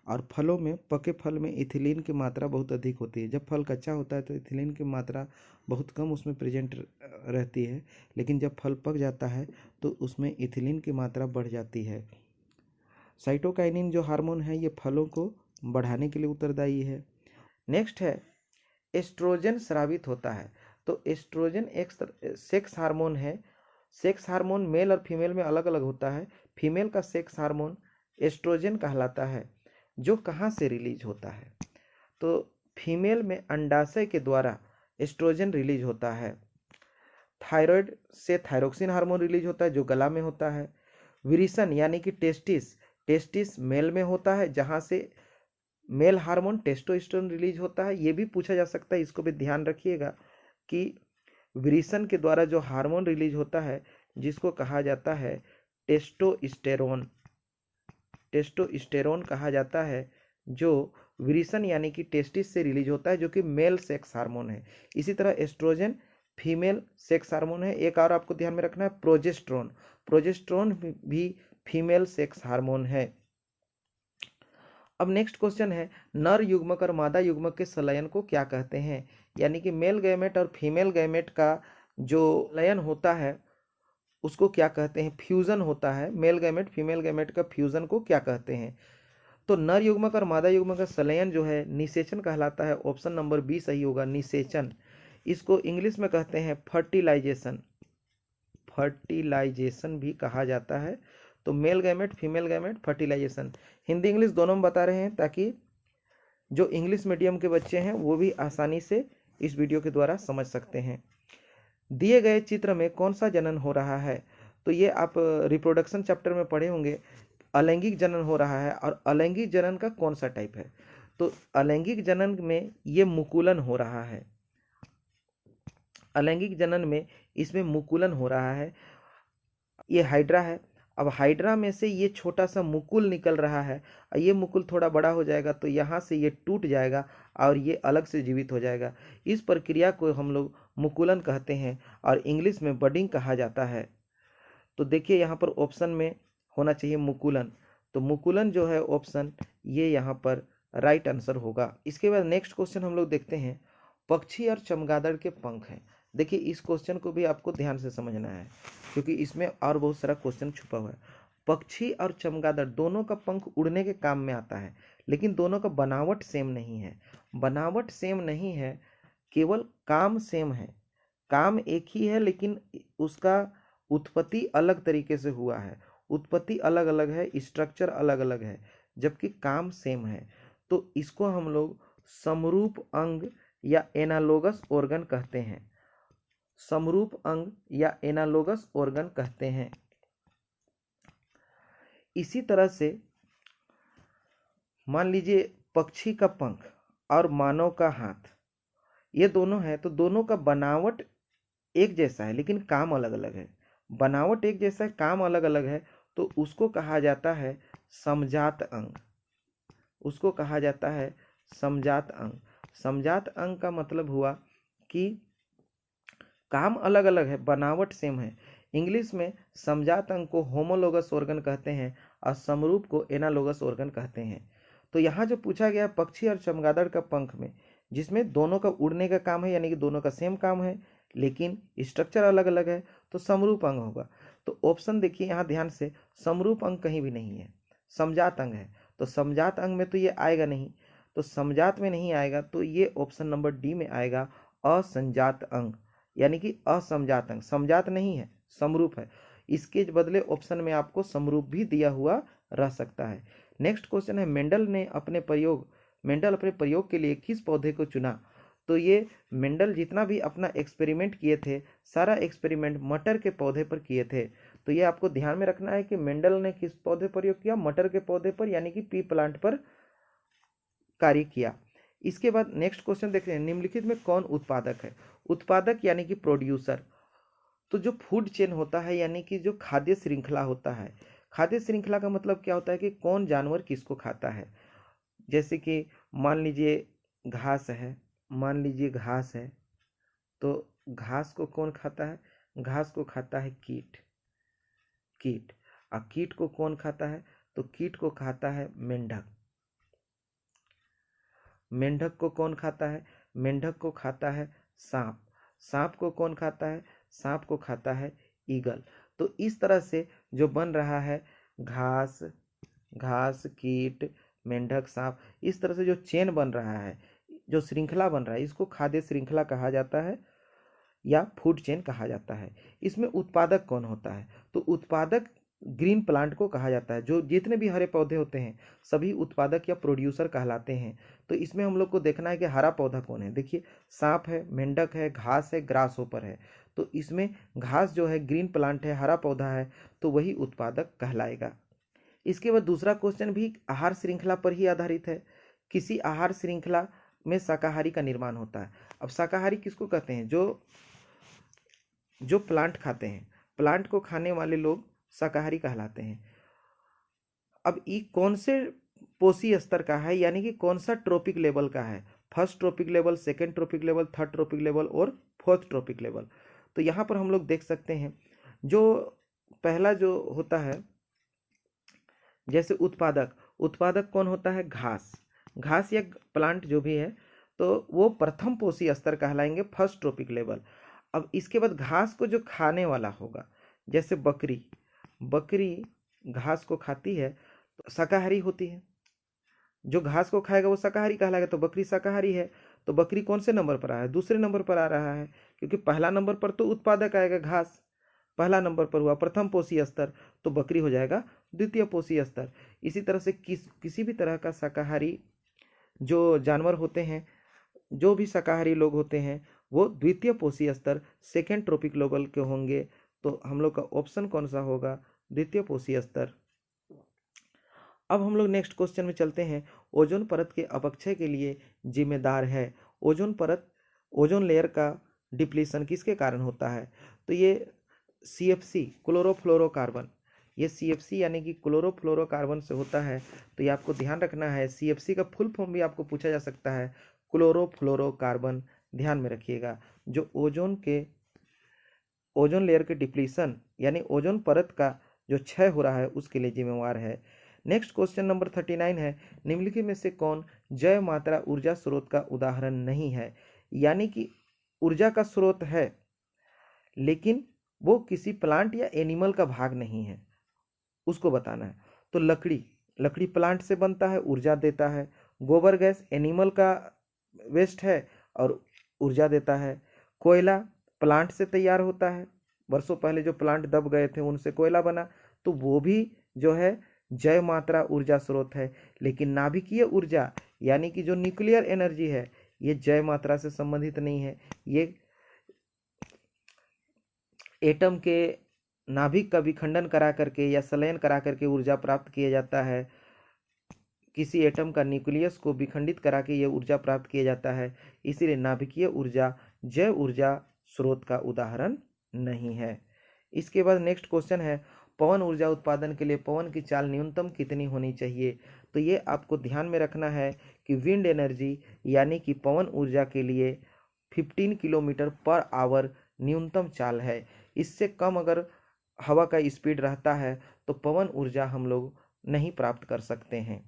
और फलों में, पके फल में इथिलीन की मात्रा बहुत अधिक होती है। जब फल कच्चा होता है तो इथिलीन की मात्रा बहुत कम उसमें प्रेजेंट रहती है, लेकिन जब फल पक जाता है तो उसमें इथिलीन की मात्रा बढ़ जाती है। साइटोकाइनिन जो हार्मोन है ये फलों को बढ़ाने के लिए उत्तरदायी है। नेक्स्ट है एस्ट्रोजन स्रावित होता है। तो एस्ट्रोजन एक सेक्स हार्मोन है। सेक्स हार्मोन मेल और फीमेल में अलग अलग होता है। फीमेल का सेक्स हार्मोन एस्ट्रोजन कहलाता है, जो कहाँ से रिलीज होता है? तो फीमेल में अंडाशय के द्वारा एस्ट्रोजन रिलीज होता है। थायराइड से थायरोक्सिन हार्मोन रिलीज होता है, जो गला में होता है। विरिसन यानी कि टेस्टिस, टेस्टिस मेल में होता है, जहाँ से मेल हार्मोन टेस्टोस्टेरोन रिलीज होता है। ये भी पूछा जा सकता है, इसको भी ध्यान रखिएगा कि विरिसन के द्वारा जो हार्मोन रिलीज होता है जिसको कहा जाता है टेस्टोस्टेरोन, टेस्टोस्टेरोन कहा जाता है, जो विरिसन यानी कि टेस्टिस से रिलीज होता है, जो कि मेल सेक्स हार्मोन है। इसी तरह एस्ट्रोजन फीमेल सेक्स हार्मोन है। एक और आपको ध्यान में रखना है प्रोजेस्टेरोन, प्रोजेस्टेरोन भी फीमेल सेक्स हार्मोन है। अब नेक्स्ट क्वेश्चन है, नर युग्मक और मादा युग्मक के संलयन को क्या कहते हैं? यानी कि मेल गैमेट और फीमेल गैमेट का जो लयन होता है उसको क्या कहते हैं? फ्यूजन होता है। मेल गैमेट फीमेल गैमेट का फ्यूजन को क्या कहते हैं? तो नर युग्मक और मादा युग्मक का संलयन जो है निषेचन कहलाता है। ऑप्शन नंबर बी सही होगा, निषेचन। इसको इंग्लिश में कहते हैं फर्टिलाइजेशन, फर्टिलाइजेशन भी कहा जाता है। तो male gamete female gamete fertilization, Hindi English दोनों में बता रहे हैं ताकि जो इंग्लिश मीडियम के बच्चे हैं वो भी आसानी से इस वीडियो के द्वारा समझ सकते हैं। दिए गए चित्र में कौन सा जनन हो रहा है? तो ये आप रिप्रोडक्शन चैप्टर में पढ़े होंगे। अलैंगिक जनन हो रहा है, और अलैंगिक जनन का कौन सा टाइप है? तो अलैंगिक जनन में ये मुकुलन हो रहा है। अलैंगिक जनन में इसमें मुकुलन हो रहा है। ये हाइड्रा है। अब हाइड्रा में से ये छोटा सा मुकुल निकल रहा है, और ये मुकुल थोड़ा बड़ा हो जाएगा तो यहाँ से ये टूट जाएगा और ये अलग से जीवित हो जाएगा। इस प्रक्रिया को हम लोग मुकुलन कहते हैं, और इंग्लिश में बडिंग कहा जाता है। तो देखिए यहाँ पर ऑप्शन में होना चाहिए मुकुलन, तो मुकुलन जो है ऑप्शन ये यहाँ पर राइट आंसर होगा। इसके बाद नेक्स्ट क्वेश्चन हम लोग देखते हैं, पक्षी और चमगादड़ के पंख हैं। देखिए इस क्वेश्चन को भी आपको ध्यान से समझना है, क्योंकि इसमें और बहुत सारा क्वेश्चन छुपा हुआ है। पक्षी और चमगादड़ दोनों का पंख उड़ने के काम में आता है, लेकिन दोनों का बनावट सेम नहीं है। बनावट सेम नहीं है, केवल काम सेम है। काम एक ही है, लेकिन उसका उत्पत्ति अलग तरीके से हुआ है। उत्पत्ति अलग अलग है, स्ट्रक्चर अलग अलग है, जबकि काम सेम है। तो इसको हम लोग समरूप अंग या एनालोगस ऑर्गन कहते हैं। समरूप अंग या एनालोगस ऑर्गन कहते हैं। इसी तरह से मान लीजिए पक्षी का पंख और मानव का हाथ, ये दोनों है, तो दोनों का बनावट एक जैसा है लेकिन काम अलग अलग है। बनावट एक जैसा है, काम अलग अलग है, तो उसको कहा जाता है समजात अंग। उसको कहा जाता है समजात अंग। समजात अंग का मतलब हुआ कि काम अलग अलग है, बनावट सेम है। इंग्लिश में समजात अंग को होमोलोगस ऑर्गन कहते हैं, और समरूप को एनालोगस ऑर्गन कहते हैं। तो यहाँ जो पूछा गया पक्षी और चमगादड़ का पंख में, जिसमें दोनों का उड़ने का काम है, यानी कि दोनों का सेम काम है लेकिन स्ट्रक्चर अलग अलग है, तो समरूप अंग होगा। तो ऑप्शन देखिए यहाँ ध्यान से, समरूप अंग कहीं भी नहीं है, समजात अंग है। तो समजात अंग में तो ये आएगा नहीं, तो समजात में नहीं आएगा, तो ये ऑप्शन नंबर डी में आएगा, असंजात अंग, यानी कि असमजात अंग। समजात नहीं है, समरूप है। इसके बदले ऑप्शन में आपको समरूप भी दिया हुआ रह सकता है। नेक्स्ट क्वेश्चन है, मेंडल अपने प्रयोग के लिए किस पौधे को चुना? तो ये मेंडल जितना भी अपना एक्सपेरिमेंट किए थे, सारा एक्सपेरिमेंट मटर के पौधे पर किए थे। तो ये आपको ध्यान में रखना है कि मेंडल ने किस पौधे पर प्रयोग किया? मटर के पौधे पर, यानी कि पी प्लांट पर कार्य किया। इसके बाद नेक्स्ट क्वेश्चन देखते हैं, निम्नलिखित में कौन उत्पादक है? उत्पादक यानी कि प्रोड्यूसर। तो जो फूड चेन होता है, यानी कि जो खाद्य श्रृंखला होता है, खाद्य श्रृंखला का मतलब क्या होता है कि कौन जानवर किसको खाता है। जैसे कि मान लीजिए घास है, तो घास को कौन खाता है? घास को खाता है कीट। और कीट को कौन खाता है? तो कीट को खाता है मेंढक। मेंढक को कौन खाता है? मेंढक को खाता है सांप। सांप को कौन खाता है? सांप को खाता है ईगल। तो इस तरह से जो बन रहा है, घास, कीट, मेंढक, सांप, इस तरह से जो चेन बन रहा है, जो श्रृंखला बन रहा है, इसको खाद्य श्रृंखला कहा जाता है या फूड चेन कहा जाता है। इसमें उत्पादक कौन होता है? तो उत्पादक ग्रीन प्लांट को कहा जाता है। जो जितने भी हरे पौधे होते हैं सभी उत्पादक या प्रोड्यूसर कहलाते हैं। तो इसमें हम लोग को देखना है कि हरा पौधा कौन है। देखिए, सांप है, मेंढक है, घास है, ग्रास होपर है। तो इसमें घास जो है ग्रीन प्लांट है, हरा पौधा है, तो वही उत्पादक कहलाएगा। इसके बाद दूसरा क्वेश्चन भी आहार श्रृंखला पर ही आधारित है। किसी आहार श्रृंखला में शाकाहारी का निर्माण होता है। अब शाकाहारी किसको कहते हैं? जो प्लांट खाते हैं, प्लांट को खाने वाले लोग शाकाहारी कहलाते हैं। अब ये कौन से पोषी स्तर का है, यानी कि कौन सा ट्रोपिक लेवल का है? First trophic level, second trophic level, third trophic level और फोर्थ ट्रोपिक लेवल। तो यहाँ पर हम लोग देख सकते हैं, जो पहला जो होता है, जैसे उत्पादक कौन होता है? घास या प्लांट जो भी है, तो वो प्रथम पोषी स्तर कहलाएंगे, फर्स्ट ट्रोपिक लेवल। अब इसके बाद घास को जो खाने वाला होगा, जैसे बकरी घास को खाती है तो शाकाहारी होती है। जो घास को खाएगा वो शाकाहारी कहलाएगा, तो बकरी शाकाहारी है। तो बकरी कौन से नंबर पर आ रहा है? दूसरे नंबर पर आ रहा है, क्योंकि पहला नंबर पर तो उत्पादक आएगा, घास पहला नंबर पर हुआ, प्रथम पोषी स्तर, तो बकरी हो जाएगा द्वितीय पोषी स्तर। इसी तरह से किसी भी तरह का शाकाहारी जो जानवर होते हैं, जो भी शाकाहारी लोग होते हैं, वो द्वितीय पोषी स्तर, सेकेंड ट्रोपिक लेवल के होंगे। तो हम लोग का ऑप्शन कौन सा होगा? द्वितीय पोषी स्तर। अब हम लोग नेक्स्ट क्वेश्चन में चलते हैं, ओजोन परत के अपक्षय के लिए जिम्मेदार है। ओजोन लेयर का डिप्लीशन किसके कारण होता है? तो ये CFC, क्लोरोफ्लोरोकार्बन, ये CFC यानी कि क्लोरोफ्लोरोकार्बन से होता है। तो ये आपको ध्यान रखना है। CFC का फुल फॉर्म भी आपको पूछा जा सकता है, क्लोरोफ्लोरोकार्बन। ध्यान में रखिएगा, जो ओजोन लेयर के डिप्लीशन यानी ओजोन परत का जो क्षय हो रहा है उसके लिए जिम्मेवार है। नेक्स्ट क्वेश्चन नंबर 39 है, निम्नलिखित में से कौन जैव मात्रा ऊर्जा स्रोत का उदाहरण नहीं है? यानी कि ऊर्जा का स्रोत है लेकिन वो किसी प्लांट या एनिमल का भाग नहीं है, उसको बताना है। तो लकड़ी प्लांट से बनता है, ऊर्जा देता है। गोबर गैस एनिमल का वेस्ट है और ऊर्जा देता है। कोयला प्लांट से तैयार होता है, वर्षों पहले जो प्लांट दब गए थे उनसे कोयला बना, तो वो भी जो है जैव मात्रा ऊर्जा स्रोत है। लेकिन नाभिकीय ऊर्जा यानी कि जो न्यूक्लियर एनर्जी है, ये जैव मात्रा से संबंधित नहीं है। ये एटम के नाभिक का विखंडन करा करके या संलयन करा करके ऊर्जा प्राप्त किया जाता है। किसी एटम का न्यूक्लियस को विखंडित करा के ये ऊर्जा प्राप्त किया जाता है। इसीलिए नाभिकीय ऊर्जा जैव ऊर्जा स्रोत का उदाहरण नहीं है। इसके बाद नेक्स्ट क्वेश्चन है, पवन ऊर्जा उत्पादन के लिए पवन की चाल न्यूनतम कितनी होनी चाहिए? तो ये आपको ध्यान में रखना है कि विंड एनर्जी यानी कि पवन ऊर्जा के लिए 15 किलोमीटर पर आवर न्यूनतम चाल है। इससे कम अगर हवा का स्पीड रहता है तो पवन ऊर्जा हम लोग नहीं प्राप्त कर सकते हैं।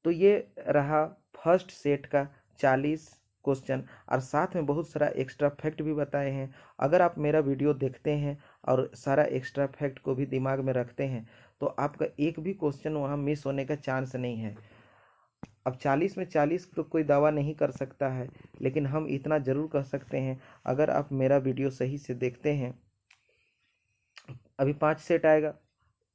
तो ये रहा फर्स्ट सेट का 40 क्वेश्चन, और साथ में बहुत सारा एक्स्ट्रा फैक्ट भी बताए हैं। अगर आप मेरा वीडियो देखते हैं और सारा एक्स्ट्रा फैक्ट को भी दिमाग में रखते हैं तो आपका एक भी क्वेश्चन वहाँ मिस होने का चांस नहीं है। अब 40 में 40 तो कोई दावा नहीं कर सकता है, लेकिन हम इतना ज़रूर कह सकते हैं, अगर आप मेरा वीडियो सही से देखते हैं, अभी 5 सेट आएगा,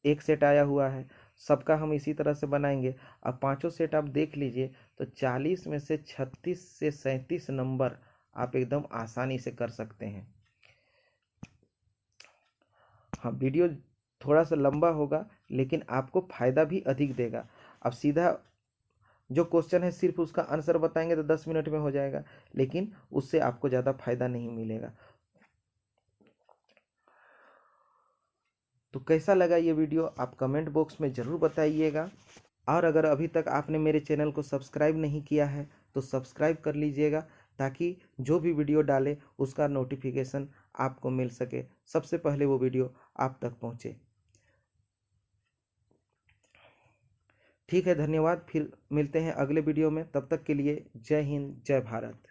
एक सेट आया हुआ है, सबका हम इसी तरह से बनाएंगे। अब पांचों सेट आप देख लीजिए तो 40 में से 36 से 37 नंबर आप एकदम आसानी से कर सकते हैं। हाँ, वीडियो थोड़ा सा लंबा होगा लेकिन आपको फायदा भी अधिक देगा। अब सीधा जो क्वेश्चन है सिर्फ उसका आंसर बताएंगे तो 10 मिनट में हो जाएगा, लेकिन उससे आपको ज़्यादा फायदा नहीं मिलेगा। तो कैसा लगा ये वीडियो आप कमेंट बॉक्स में ज़रूर बताइएगा। और अगर अभी तक आपने मेरे चैनल को सब्सक्राइब नहीं किया है तो सब्सक्राइब कर लीजिएगा, ताकि जो भी वीडियो डाले उसका नोटिफिकेशन आपको मिल सके, सबसे पहले वो वीडियो आप तक पहुँचे। ठीक है, धन्यवाद। फिर मिलते हैं अगले वीडियो में, तब तक के लिए जय हिंद, जय भारत।